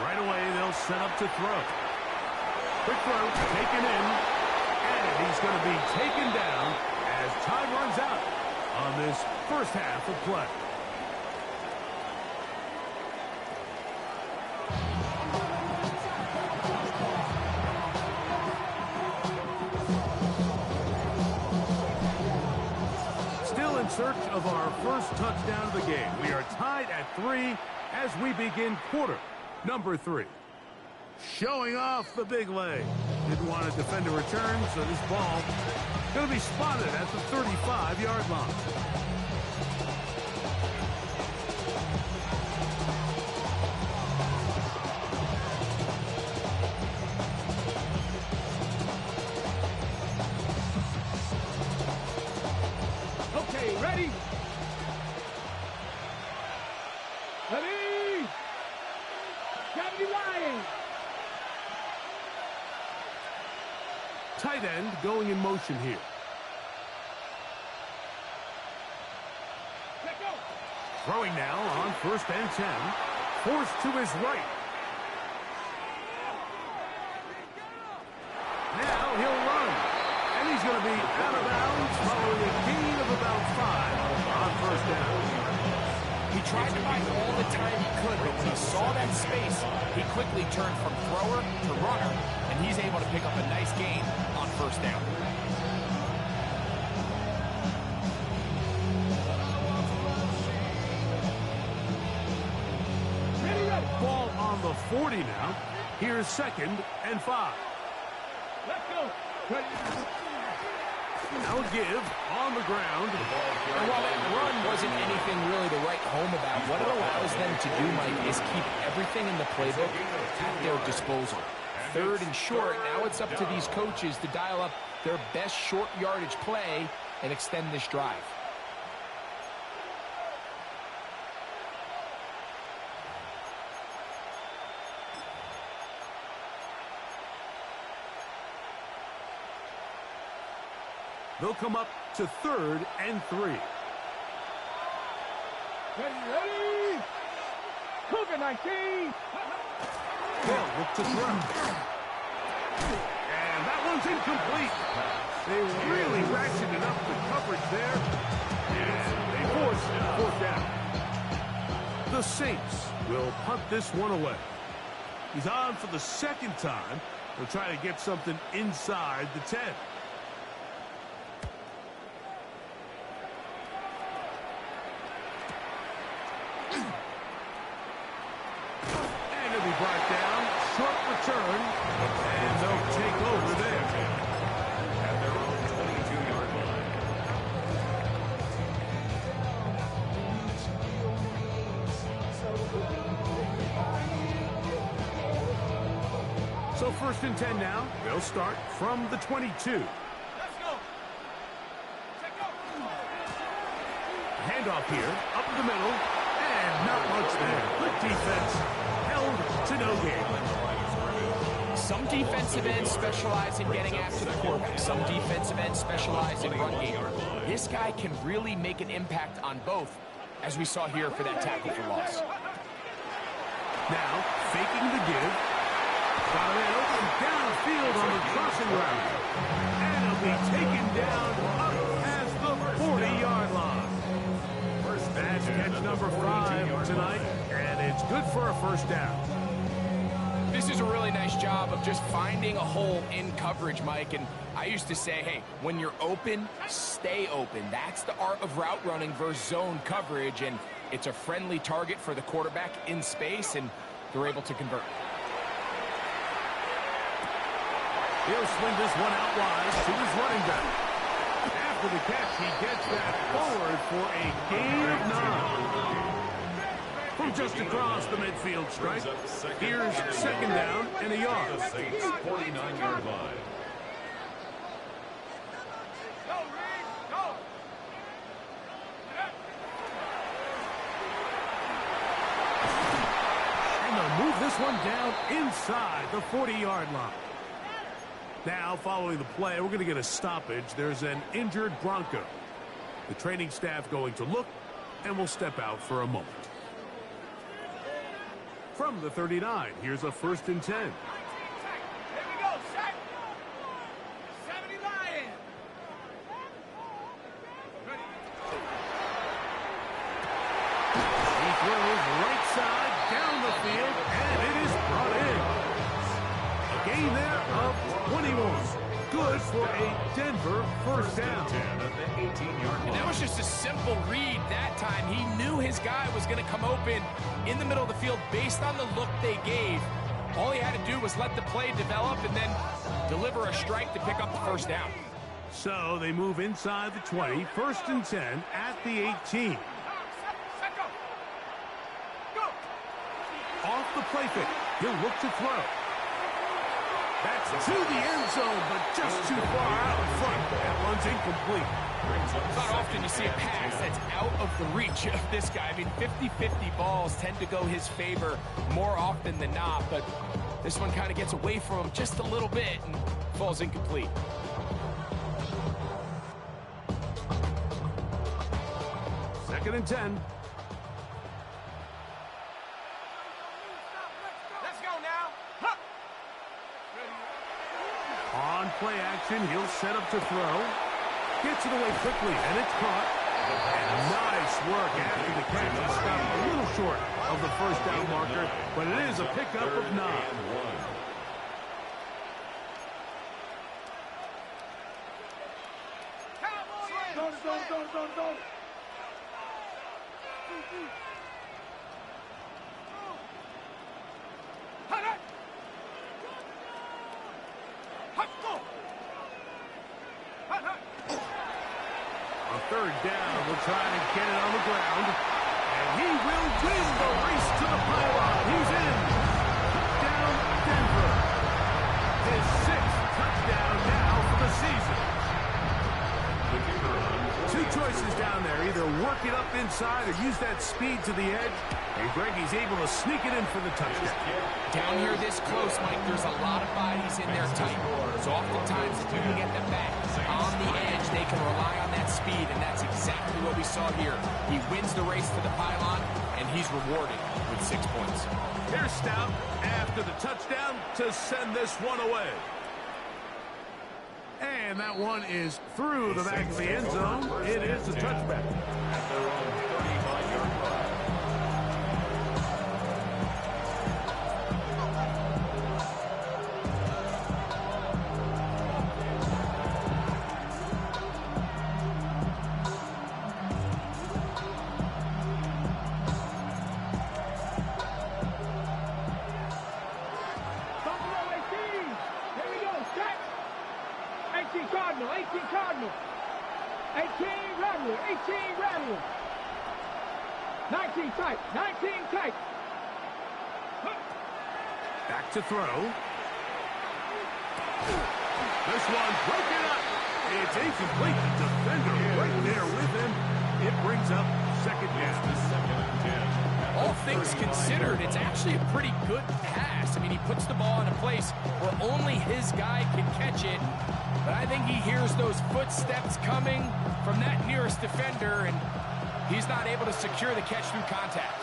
Right away, they'll set up to throw. Quick throw, taken in, and he's going to be taken down as time runs out on this first half of play. Still in search of our first touchdown of the game. We are tied at 3 as we begin quarter number 3. Showing off the big leg. Didn't want to defend a return, so this ball going to be spotted at the 35-yard line. Okay, ready? Ready? Deputy Lying. Tight end going in motion here. Let go. Throwing now on 1st and 10. Forced to his right. Now he'll run. And he's going to be out of bounds following a gain of about 5 on 1st down. He tried to buy all the time he could, but when he saw that space, he quickly turned from thrower to runner, and he's able to pick up a nice gain on 1st down. Ball on the 40 now. Here's 2nd and 5. Let's go. Ready. Now a give on the ground. And while that run wasn't anything really to write home about, what it allows them to do, Mike, is keep everything in the playbook at their disposal. 3rd and short, now it's up to these coaches to dial up their best short yardage play and extend this drive. They'll come up to 3rd and 3. Ready. Cougar 19. They'll look to throw. And that one's incomplete. They really ratcheted up the coverage there. And they force 4th down. The Saints will punt this one away. He's on for the 2nd time. They'll try to get something inside the 10. Brought down, short return, and they'll take over there. At their own 22-yard line. So 1st and 10 now. They'll start from the 22. Let's go. Check go. Handoff here, up the middle, and not much there. Good defense. To no gain. Some defensive ends specialize in getting after the quarterback. Some defensive ends specialize in run game. This guy can really make an impact on both, as we saw here for that tackle for loss. Now, faking the give. Got a man open downfield on the crossing route. And he'll be taken down up past the 40-yard line. That's catch number 5 tonight, and it's good for a 1st down. This is a really nice job of just finding a hole in coverage, Mike. And I used to say, hey, when you're open, stay open. That's the art of route running versus zone coverage, and it's a friendly target for the quarterback in space, and they're able to convert. He'll swing this one out wide to his running back. after the catch, he gets that forward for a gain of 9. From just across the midfield stripe, here's second down and a yard. The Saints' 49-yard line. Move this one down inside the 40-yard line. Now, following the play, we're going to get a stoppage. There's an injured Bronco. The training staff going to look, and will step out for a moment. From the 39, here's a 1st and 10. Here we go, set. 70 Lion. He throws right side down the field, and it is brought in. A gain there of 21. Good for a Denver first down. 10 at the 18-yard line. And that was just a simple read that time. He knew his guy was going to come open in the middle of the field based on the look they gave. All he had to do was let the play develop and then deliver a strike to pick up the first down. So they move inside the 20, 1st and 10 at the 18. Off the play fake, he'll look to throw. That's to the end zone, but just too far out in front. That one's incomplete. It's not often you see a pass that's out of the reach of this guy. I mean, 50-50 balls tend to go his favor more often than not, but this one kind of gets away from him just a little bit and falls incomplete. Second and 10. Let's go now. Huh. On play action, he'll set up to throw. Gets it away quickly, and it's caught. And nice work after the catch. He stopped a little short of the first down marker, but it is a pickup of 9. Don't. On third down, we'll try to get it on the ground. And he will win the race to the pylon. He's in. Touchdown, Denver. His 6th touchdown now for the season. Two choices down there. Either work it up inside or use that speed to the edge. And Greggy's able to sneak it in for the touchdown. Down here this close, Mike, there's a lot of bodies in there tight. So oftentimes, if you can get them back on the edge, they can rely on that speed, and that's exactly what we saw here. He wins the race to the pylon, and he's rewarded with 6 points. Here's Stout after the touchdown to send this one away. And that one is through the back of the end zone. It is a touchback. At their own 35-yard line. Cardinal, 18 Cardinal. 18 Rattler, 18 Rattler. 19 tight, 19 tight. Back to throw. This one broken up. It's incomplete. The defender right there with him. It brings up second down. All things considered, it's actually a pretty good pass. I mean, he puts the ball in a place where only his guy can catch it. But I think he hears those footsteps coming from that nearest defender, and he's not able to secure the catch through contact.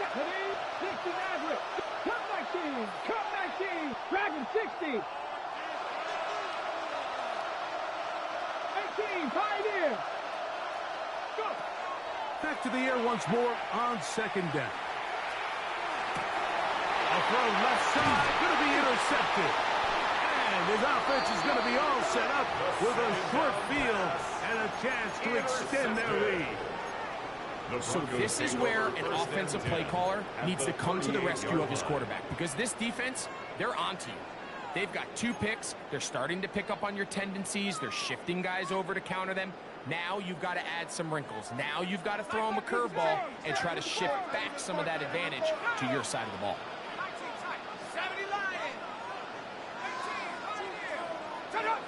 60 Nazareth. Cup 19. Cup 19. Dragon 60. 18. Pioneer. Go. Back to the air once more on second down. A throw left side, going to be intercepted. And his offense is going to be all set up with a short field and a chance to extend their lead. So this is where an offensive play caller needs to come to the rescue of his quarterback, because this defense, they're onto you. They've got 2 picks. They're starting to pick up on your tendencies. They're shifting guys over to counter them. Now you've got to add some wrinkles. Now you've got to throw him a curveball and try to shift back some of that advantage to your side of the ball. 70 Lions. 18, right here. Set up.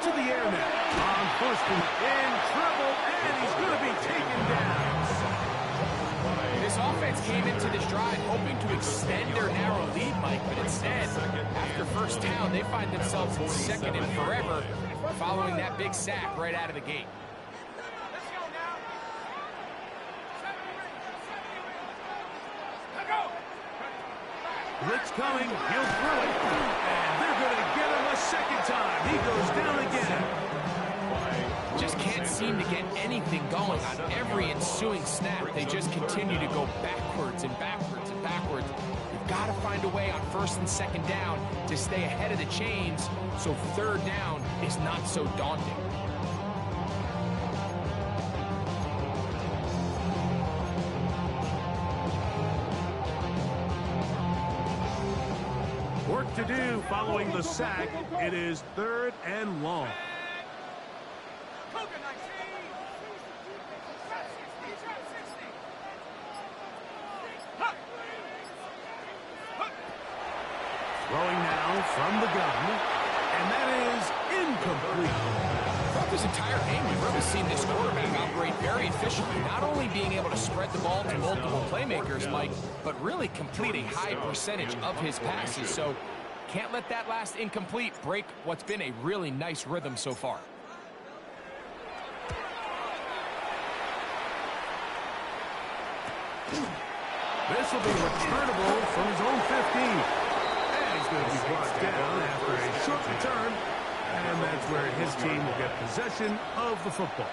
To the air now. On first and in trouble, and he's going to be taken down. This offense came into this drive hoping to extend their narrow lead, Mike, but instead, after first down, they find themselves in second and forever following that big sack right out of the gate. Let's go now. 70 rings. Let's go. Blitz coming, he'll throw it, and they're going to get him a second time. He goes down again. Just can't seem to get anything going on every ensuing snap. They just continue to go backwards and backwards and backwards. You've got to find a way on first and second down to stay ahead of the chains so third down is not so daunting. Work to do following the sack. It is third and long. Throwing now from the gun, and that is incomplete. Throughout this entire game, we've really seen this quarterback operate very efficiently, not only being able to spread the ball to multiple playmakers, Mike, but really complete a high percentage of his passes. So can't let that last incomplete break what's been a really nice rhythm so far. This will be returnable from his own 15. And he's going to be brought down after a short return. And that's where his team will get possession of the football.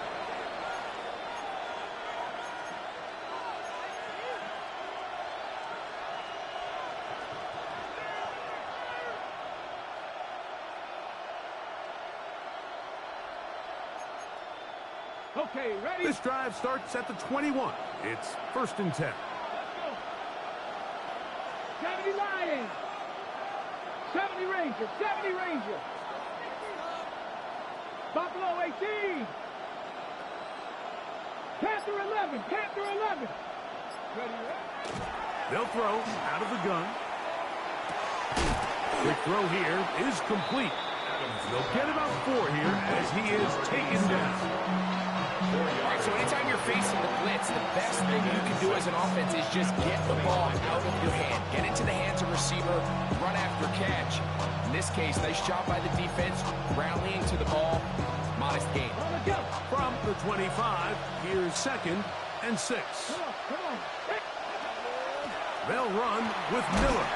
Okay, ready? This drive starts at the 21. It's first and 10. 70 Lions. 70 Rangers. 70 Rangers. Buffalo 18. Panther 11. Panther 11. Ready? They'll throw out of the gun. The throw here is complete. They'll get about 4 here as he is taken down. All right, so anytime you're facing the blitz, the best thing you can do as an offense is just get the ball out of your hand. Get into the hands of receiver, run after catch. In this case, nice job by the defense, rallying to the ball. Modest gain. From the 25, here's second and 6. Come on. They'll run with Miller.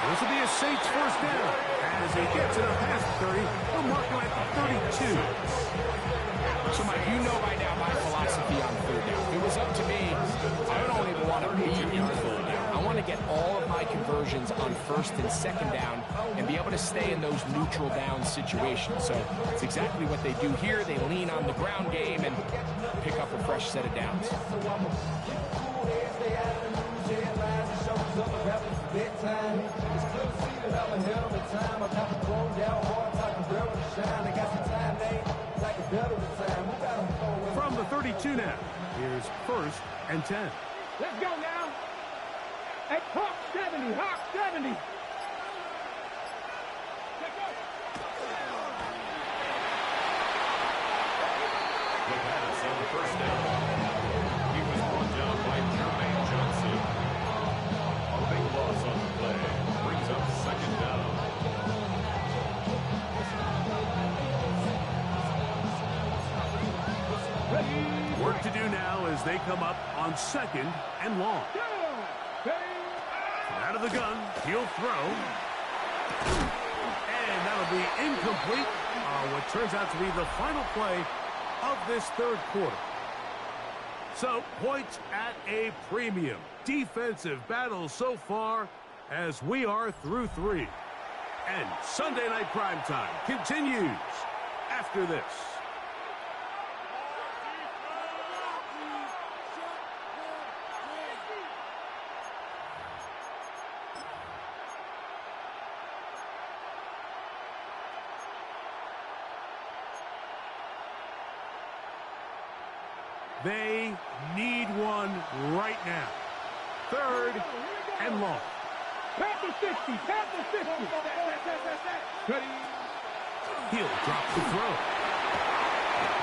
This will be a Saints first down. As he gets it up past 30, they'll mark him at the 32. So, Mike, you know by now my philosophy on third down. If it was up to me, I don't even want to be in third down. I want to get all of my conversions on first and second down and be able to stay in those neutral down situations. So it's exactly what they do here. They lean on the ground game and pick up a fresh set of downs. From the 32 now, here's first and 10. Let's go now. Hey, Hawk 70. Hawk 70. The pass on the first down. He was brought down by Jermaine Johnson. A big loss on the play. Brings up second down. Work to do now as they come up on second and long. Out of the gun, he'll throw. And that'll be incomplete on what turns out to be the final play of this third quarter. So, points at a premium. Defensive battle so far as we are through 3. And Sunday Night Primetime continues after this. They need one right now. 3rd and long. Panther 60, Panther 50. Ready? He'll drop the throw.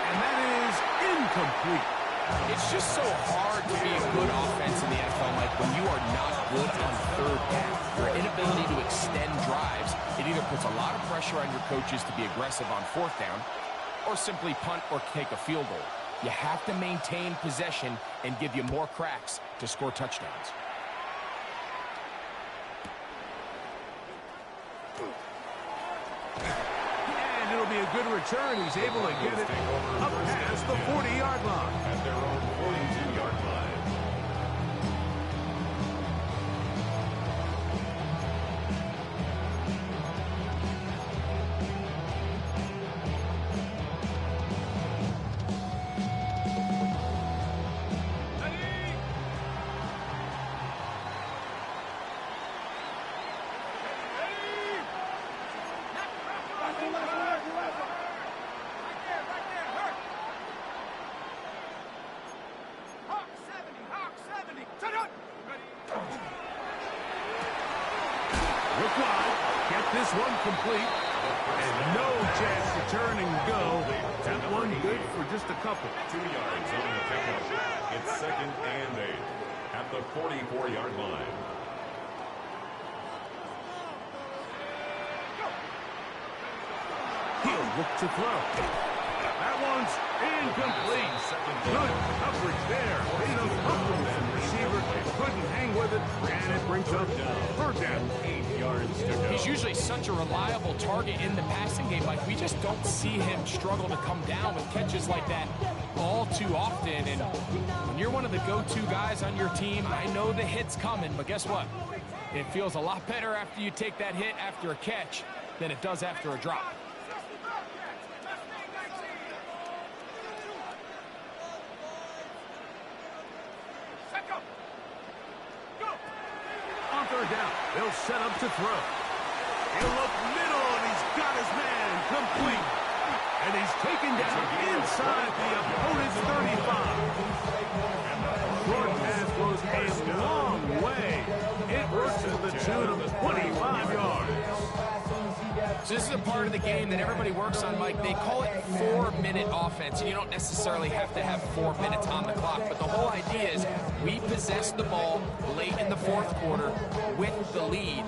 And that is incomplete. It's just so hard to be a good offense in the NFL, Mike, when you are not good on 3rd down. Your inability to extend drives, it either puts a lot of pressure on your coaches to be aggressive on 4th down, or simply punt or take a field goal. You have to maintain possession and give you more cracks to score touchdowns. And it'll be a good return. He's able to get it up past the 40-yard line. At their own 42-yard line. Look wide. Get this one complete. And no chance to turn and go. That one good for just a couple. 2 yards on the pickup. It's 2nd and 8 at the 44-yard line. He'll look to throw. That one's incomplete. Good coverage there. Made him comfortable from the receiver. Couldn't hang with it. And it brings up 3rd down. 8 yards to go. He's usually such a reliable target in the passing game, Mike. We just don't see him struggle to come down with catches like that all too often. And when you're one of the go-to guys on your team, I know the hit's coming, but guess what? It feels a lot better after you take that hit after a catch than it does after a drop. On 3rd down, they'll set up to throw. He'll look middle, and he's got his man complete. And he's taken down inside the opponent's 35. Short pass goes a long way. It works to the tune of 25 yards. So this is a part of the game that everybody works on, Mike. They call it 4-minute offense, and you don't necessarily have to have 4 minutes on the clock, but the whole idea is we possess the ball late in the 4th quarter with the lead.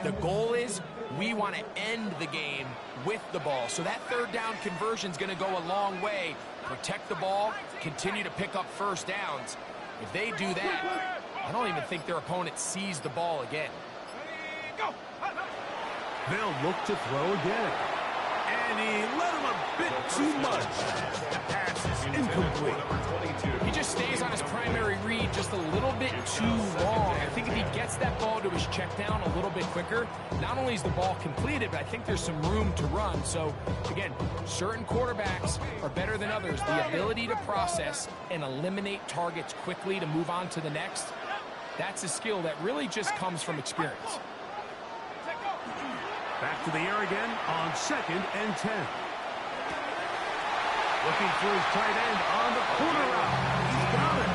The goal is we want to end the game with the ball. So that 3rd down conversion is going to go a long way. Protect the ball, continue to pick up 1st downs. If they do that, I don't even think their opponent sees the ball again. They'll look to throw again. And he let him a bit too much. The pass is incomplete. He just stays on his primary read just a little bit too long. I think if he gets that ball to his check down a little bit quicker, not only is the ball completed, but I think there's some room to run. So, again, certain quarterbacks are better than others. The ability to process and eliminate targets quickly to move on to the next, that's a skill that really just comes from experience. Back to the air again on 2nd and 10. Looking for his tight end on the corner route. He's got it.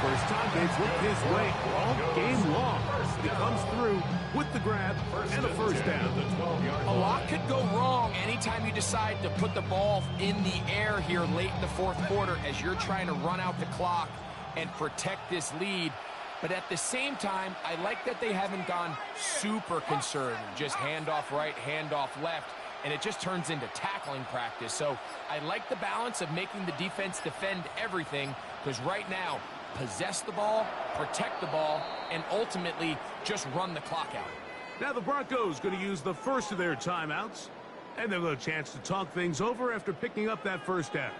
First time they've looked his way all game long. He comes through with the grab and a 1st down. A lot could go wrong anytime you decide to put the ball in the air here late in the 4th quarter as you're trying to run out the clock and protect this lead. But at the same time, I like that they haven't gone super conservative, just handoff right, handoff left, and it just turns into tackling practice. So I like the balance of making the defense defend everything, because right now, possess the ball, protect the ball, and ultimately just run the clock out. Now the Broncos going to use the first of their timeouts, and they'll have a chance to talk things over after picking up that 1st down.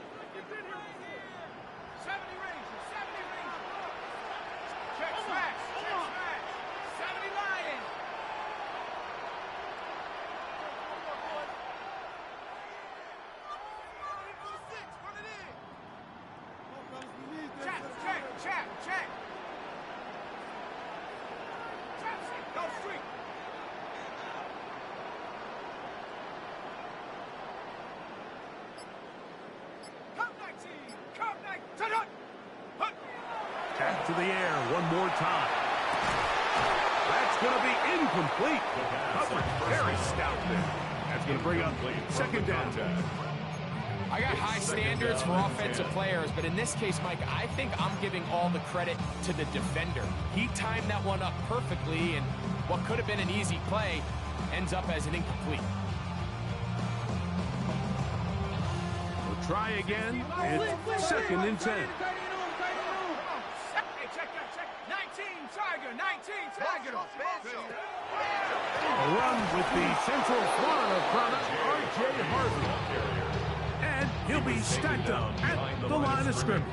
Back to the air one more time. That's going to be incomplete. Coverage very stout there. That's going to bring up second down. I got high standards for offensive players, but in this case, Mike, I think I'm giving all the credit to the defender. He timed that one up perfectly, and what could have been an easy play ends up as an incomplete. We'll try again. It's second and 10. Hey, check that, check. 19 Tiger, 19 Tiger. A run with the Central Florida product, R.J. Harvey. And he'll be stacked up at the line of scrimmage.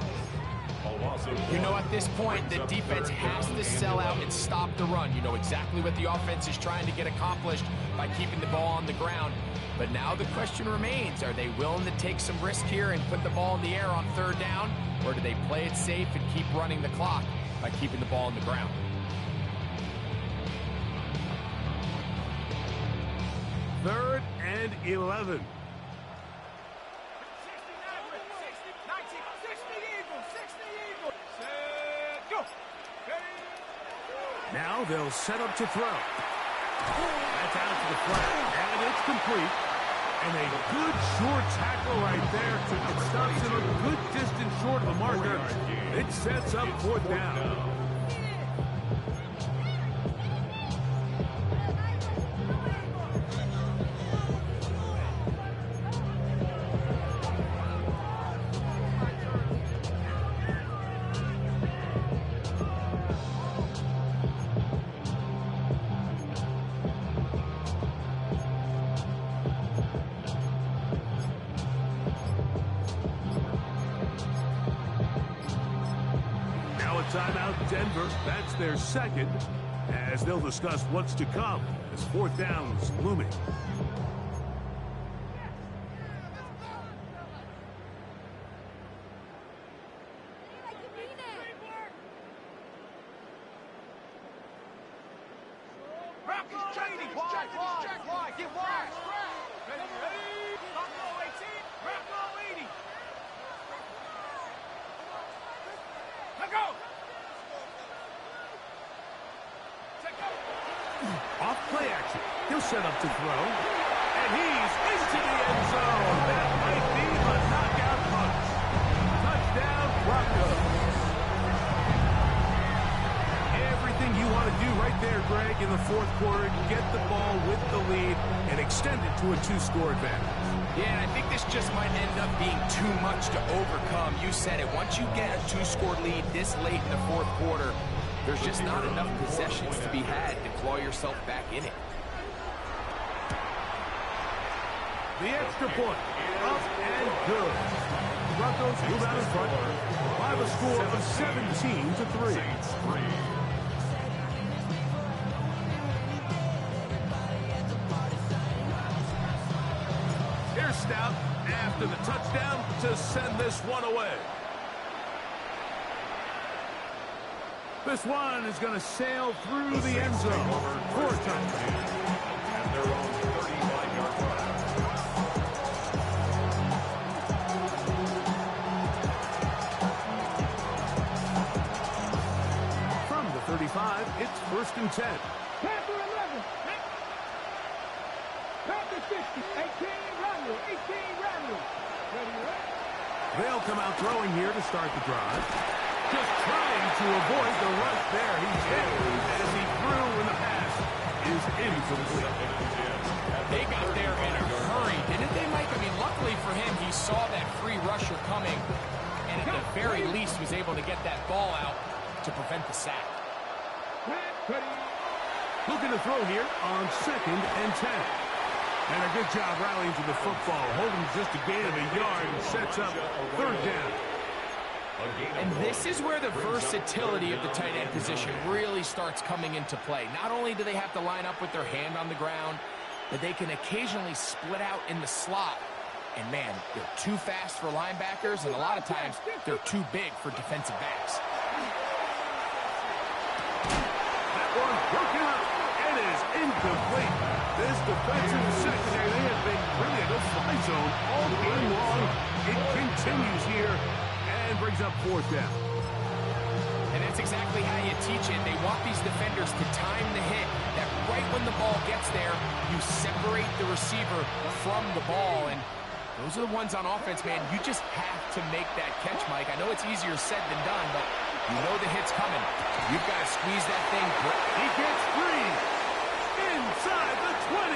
You know, at this point, the defense has to sell out and stop the run. You know exactly what the offense is trying to get accomplished by keeping the ball on the ground. But now the question remains, are they willing to take some risk here and put the ball in the air on third down? Or do they play it safe and keep running the clock by keeping the ball on the ground? Third and 11. 60 Eagles, 60 Eagles. Set, go. Ready. Now they'll set up to throw. That's out to the flat, and it's complete. And a good short tackle right there. It stops him a good distance short of the marker. It sets up fourth down. Timeout Denver. That's their second, as they'll discuss what's to come as fourth down is looming. Off play action. He'll set up to throw. And he's into the end zone. That might be a knockout punch. Touchdown, Broncos. Everything you want to do right there, Greg, in the fourth quarter. Get the ball with the lead and extend it to a two-score advantage. Yeah, and I think this just might end up being too much to overcome. You said it. Once you get a two-score lead this late in the fourth quarter, there's just not enough possessions to be had to claw yourself back in it. The extra point, up and good. The Broncos move out in front by the score of 17-3. Here's Stout after the touchdown to send this one away. This one is going to sail through the end zone for a touchdown. And their own 35-yard run. From the 35, it's first and 10. Panther 11. Panther 60. 18 Randall. 18 Randall. Ready, ready. They'll come out throwing here to start the drive. Just trying to avoid the rush there. He's hit as he threw, and the pass is incomplete. They got there in a hurry, didn't they, Mike? I mean, luckily for him, he saw that free rusher coming, and at the very least was able to get that ball out to prevent the sack. Looking to throw here on second and 10. And a good job rallying to the football, holding just a gain of a yard and sets up third down. And this is where the versatility of the tight end position really starts coming into play. Not only do they have to line up with their hand on the ground, but they can occasionally split out in the slot. And man, they're too fast for linebackers, and a lot of times they're too big for defensive backs. That one working out. It is incomplete. This defensive secondary, they have been really a no-fly zone all game long. It continues here And brings up 4th down. And that's exactly how you teach it. They want these defenders to time the hit, that right when the ball gets there, you separate the receiver from the ball. And those are the ones on offense, man. You just have to make that catch, Mike. I know it's easier said than done, but you know the hit's coming. You've got to squeeze that thing. He gets free inside the 20,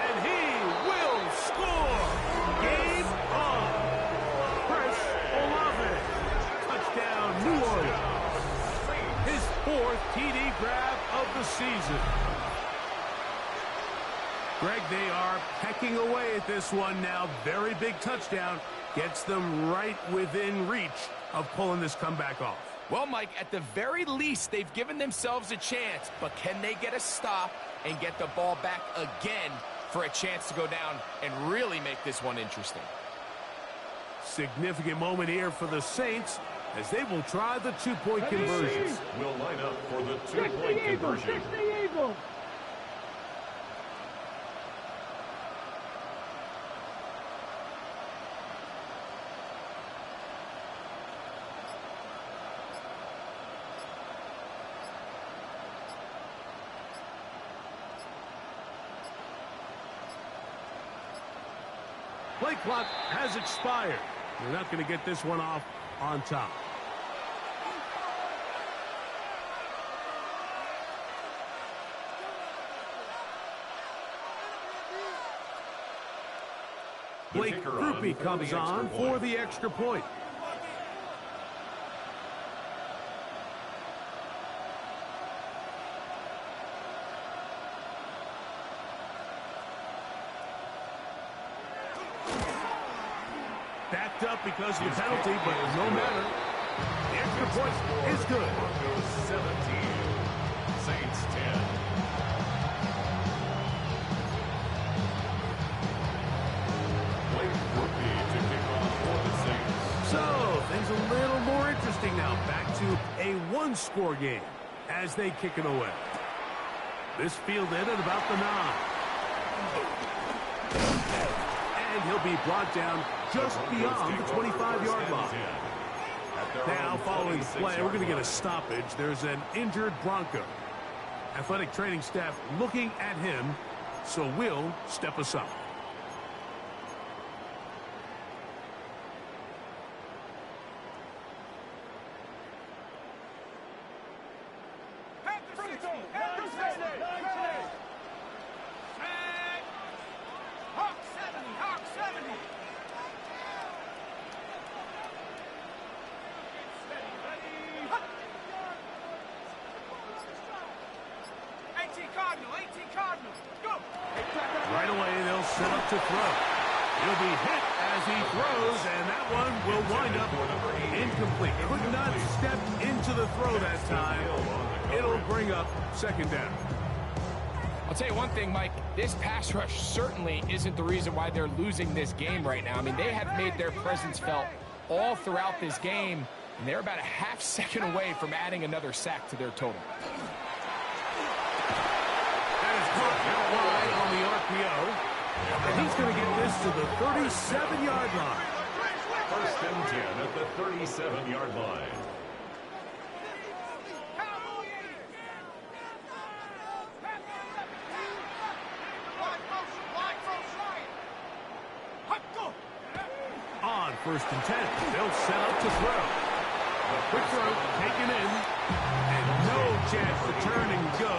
and he will score. Game on. Chris Olave. Touchdown, New Orleans. His 4th TD grab of the season. Greg, they are pecking away at this one now. Very big touchdown. Gets them right within reach of pulling this comeback off. Well, Mike, at the very least, they've given themselves a chance, but can they get a stop and get the ball back again for a chance to go down and really make this one interesting? Significant moment here for the Saints as they will try the 2-point conversion. Will line up for the 2-point conversion. 60 Eagles. Play clock has expired. They're not going to get this one off on top. Blake Grupe comes on for the extra point. Backed up because of the penalty, but no matter. The extra point is good. Broncos 17, Saints 10. Blake Grupe to kick off for the Saints. So, things a little more interesting now. Back to a one-score game as they kick it away. This fielded at about the 9. And he'll be brought down just beyond the 25-yard line. Now, following the play, we're going to get a stoppage. There's an injured Bronco. Athletic training staff looking at him, so we'll step aside. Right away, they'll set up to throw. He'll be hit as he throws, and that one will wind up incomplete. Could not step into the throw that time. It'll bring up 2nd down. I'll tell you one thing, Mike. This pass rush certainly isn't the reason why they're losing this game right now. I mean, they have made their presence felt all throughout this game, and they're about a half second away from adding another sack to their total. Out wide on the RPO, and he's going to get this to the 37-yard line. 1st and 10 at the 37-yard line. On 1st and 10, they'll set up to throw. The quick throw taken in, and no chance to turn and go.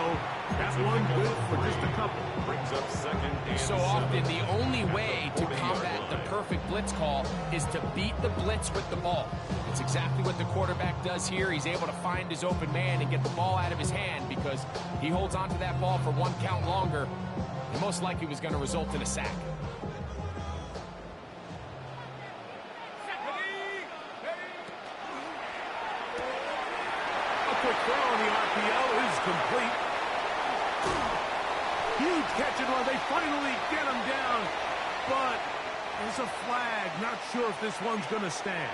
That one good for just a couple. Brings up 2nd and So 7. often, the only way to combat the perfect blitz call is to beat the blitz with the ball. It's exactly what the quarterback does here. He's able to find his open man and get the ball out of his hand because he holds onto that ball for one count longer. And most likely was going to result in a sack. A quick throw on the RPO is complete. Huge catch and run. They finally get him down, but there's a flag. Not sure if this one's going to stand.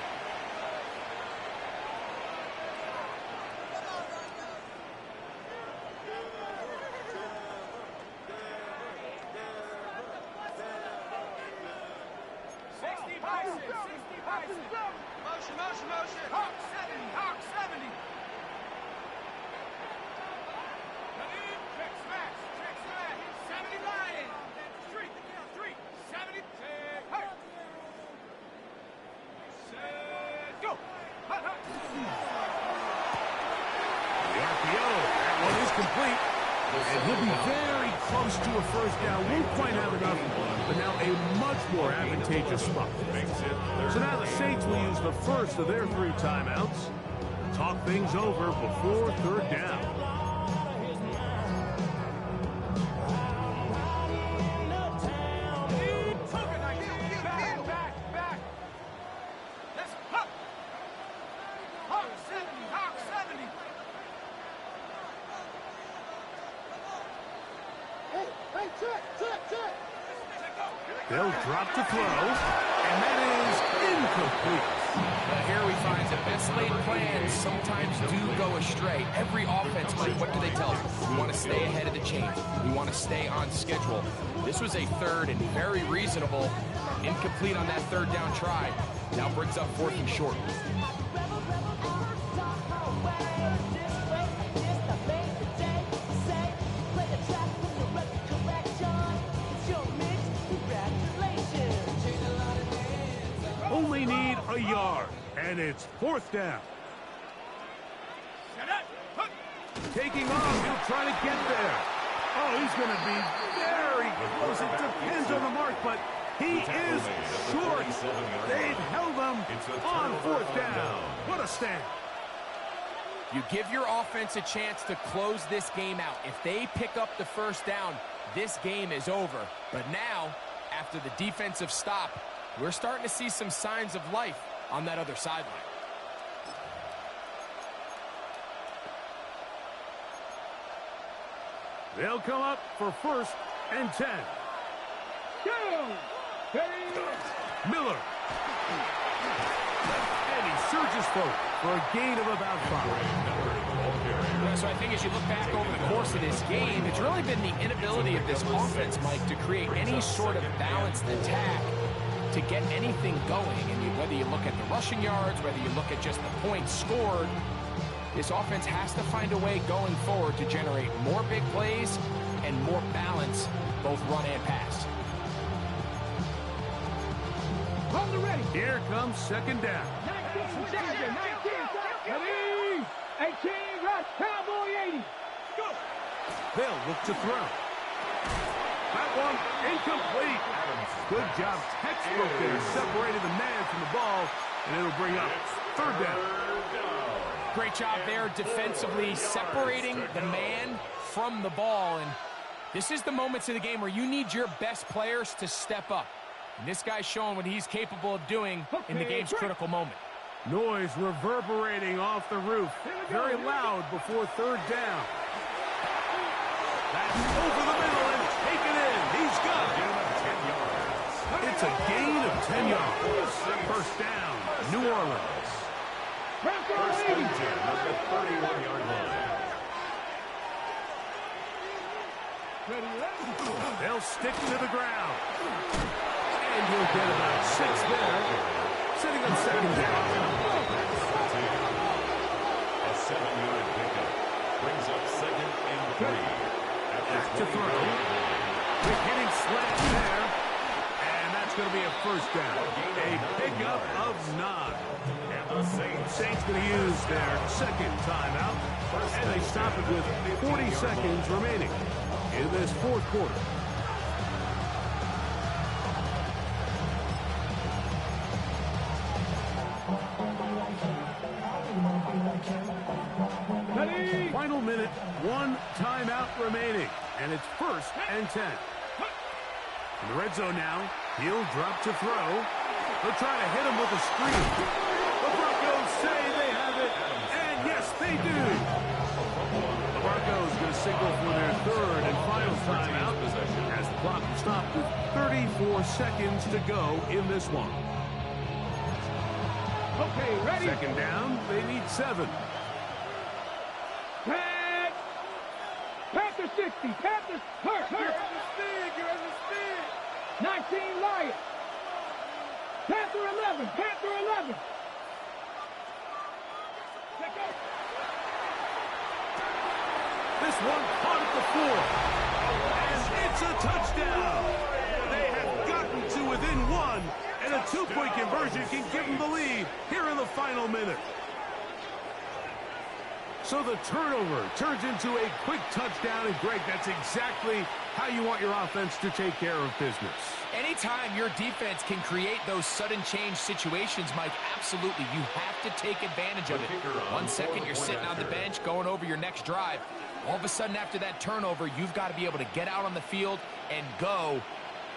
motion. Hawk 70, Hawk 70. Check smash, 70 Lion. Street, 70. Hurt. Set, go. Hut, hut. The RPO, that one is complete. And he'll be very close to a first down. Won't quite have enough, but now a much more advantageous spot. So now the Saints will use the first of their 3 timeouts. Talk things over before third down. Back. Let's hop. Hawk 70, Hawk 70. Hey, check. They'll drop to throw, and that is incomplete. Here we find the best laid plans sometimes do go astray. Every offense, Mike, what do they tell us? We want to stay ahead of the chain. We want to stay on schedule. This was a third and very reasonable. Incomplete on that third down try. Now brings up 4th and short. Only need a yard, and it's 4th down. Taking off, he'll try to get there. Oh, he's going to be very close. It depends on the mark, but he is short. They've held him on 4th down. What a stand. You give your offense a chance to close this game out. If they pick up the first down, this game is over. But now, after the defensive stop, we're starting to see some signs of life on that other sideline. They'll come up for 1st and 10. Go. Miller. And he surges forward for a gain of about 5. So I think as you look back over the course of this game, it's really been the inability of this offense, Mike, to create any sort of balanced attack to get anything going. And whether you look at the rushing yards, whether you look at just the points scored, this offense has to find a way going forward to generate more big plays and more balance, both run and pass. Hold it ready. Here comes 2nd down. 19, 18, rush, cowboy 80. Go. They'll look to throw. That one incomplete. Good job, textbook there, separating the man from the ball, and it'll bring up 3rd down. Great job there defensively, separating the man from the ball. And this is the moments of the game where you need your best players to step up. And this guy's showing what he's capable of doing in the game's critical moment. Noise reverberating off the roof. Very loud before 3rd down. That's over the middle and taken in. He's got it. It's a gain of 10 yards. 1st down, New Orleans. 1st and 10 at the 31-yard line. They'll stick to the ground. And he'll get about 6 there. Sitting on 2nd down. A 7-yard pickup brings up 2nd and 3. Back to throw. Quick hitting slant there. And that's going to be a 1st down. A pickup of 9. And the Saints going to use their 2nd timeout. And they stop it with 40 seconds remaining in this 4th quarter. Final minute, 1 timeout remaining, and it's 1st and 10. In the red zone now, he'll drop to throw. They'll try to hit him with a screen. The Broncos say they have it, and yes, they do. The Broncos going to signal for their 3rd and final timeout as the clock will stop with 34 seconds to go in this one. Okay, ready. 2nd down, they need 7. Panther 60. Panthers hurt. Give us a speed. 19 Lions. Panther 11. This one caught at the 4. And it's a touchdown. They have gotten to within 1, and a 2-point conversion can give them the lead here in the final minute. So the turnover turns into a quick touchdown, and Greg, that's exactly how you want your offense to take care of business. Anytime your defense can create those sudden change situations, Mike, absolutely, you have to take advantage of it. 1 second, you're sitting on the bench, going over your next drive. All of a sudden, after that turnover, you've got to be able to get out on the field and go.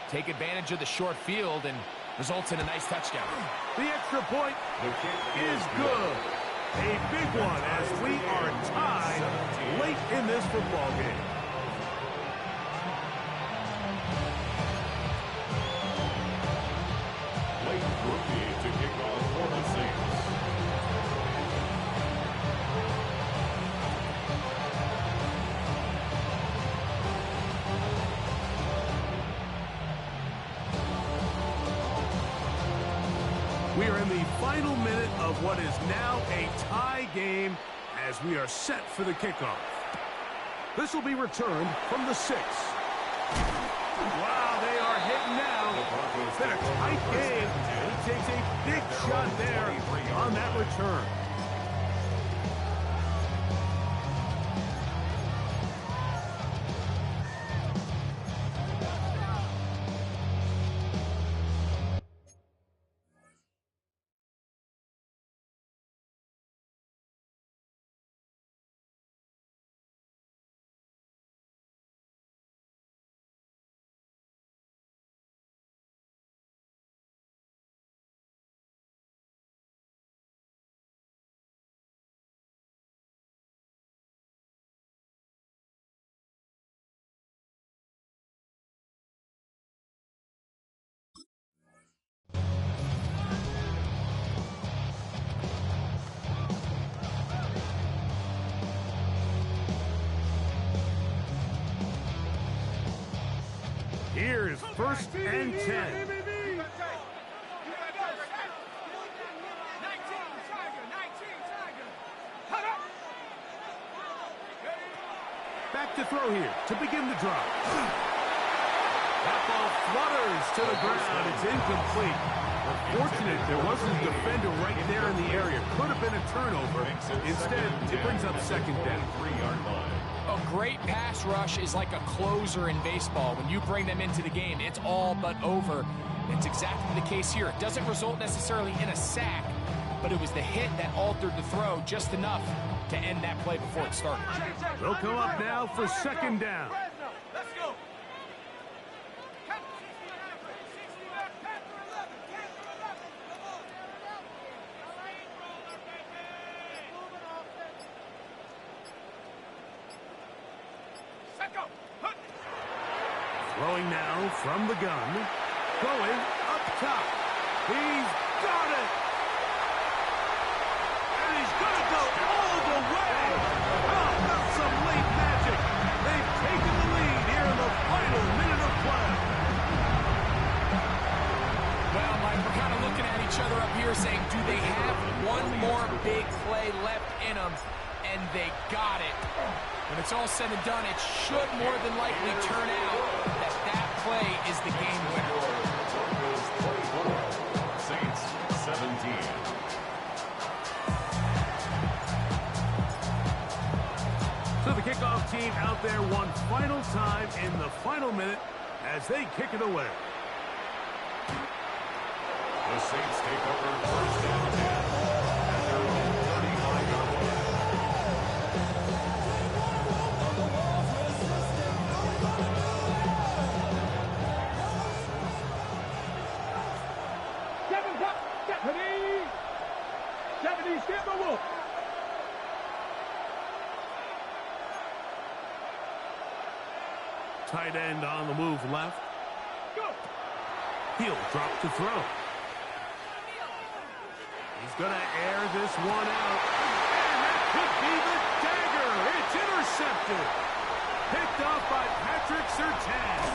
Take advantage of the short field, and results in a nice touchdown. The extra point is good. A big one as we are tied late in this football game. Late rookie to kick off for the Saints. We are in the final minute of what is now a tie game as we are set for the kickoff. This will be returned from the 6. Wow, they are hitting now. It's been a tight game. He takes a big shot there on that return. Here's 1st and 10. Back to throw here to begin the drive. That ball flutters to the ground. It's incomplete. Unfortunate there wasn't a defender right there in the area. Could have been a turnover. Instead, it brings up 2nd down. 3-yard line. A great pass rush is like a closer in baseball. When you bring them into the game, it's all but over. It's exactly the case here. It doesn't result necessarily in a sack, but it was the hit that altered the throw just enough to end that play before it started. They'll come up now for 2nd down. Let's go. Throwing now from the gun. Going up top. He's got it. And he's going to go all the way. How about some late magic? They've taken the lead here in the final minute of play. Well, Mike, we're kind of looking at each other up here saying, do they have one more big play left in them? And they got it. When it's all said and done, it should more than likely turn out that that play is the game winner. Saints 17. So the kickoff team out there one final time in the final minute as they kick it away. The Saints take over 1st and 10 at their own 35-yard line. Deputy, stand by Wolf. Tight end on the move left. Go. He'll drop to throw. He's going to air this one out. And that could be the dagger. It's intercepted. Picked off by Patrick Surtain.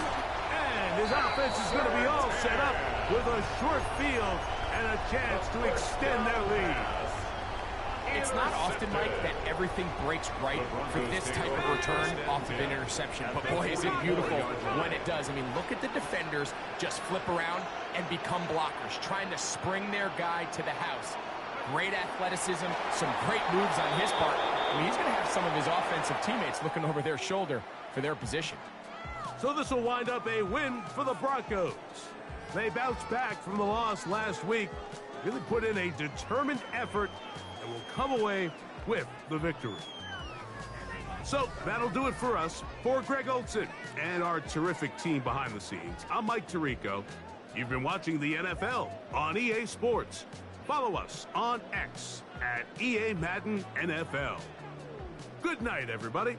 And his offense is going to be all set up with a short field and a chance to extend their lead. It's not often, Mike, that everything breaks right for this type of return off of an interception. But boy, is it beautiful when it does. I mean, look at the defenders just flip around and become blockers, trying to spring their guy to the house. Great athleticism, some great moves on his part. I mean, he's going to have some of his offensive teammates looking over their shoulder for their position. So this will wind up a win for the Broncos. They bounced back from the loss last week, really put in a determined effort, and will come away with the victory. So that'll do it for us. For Greg Olson and our terrific team behind the scenes, I'm Mike Tirico. You've been watching the NFL on EA Sports. Follow us on X at EA Madden NFL. Good night, everybody.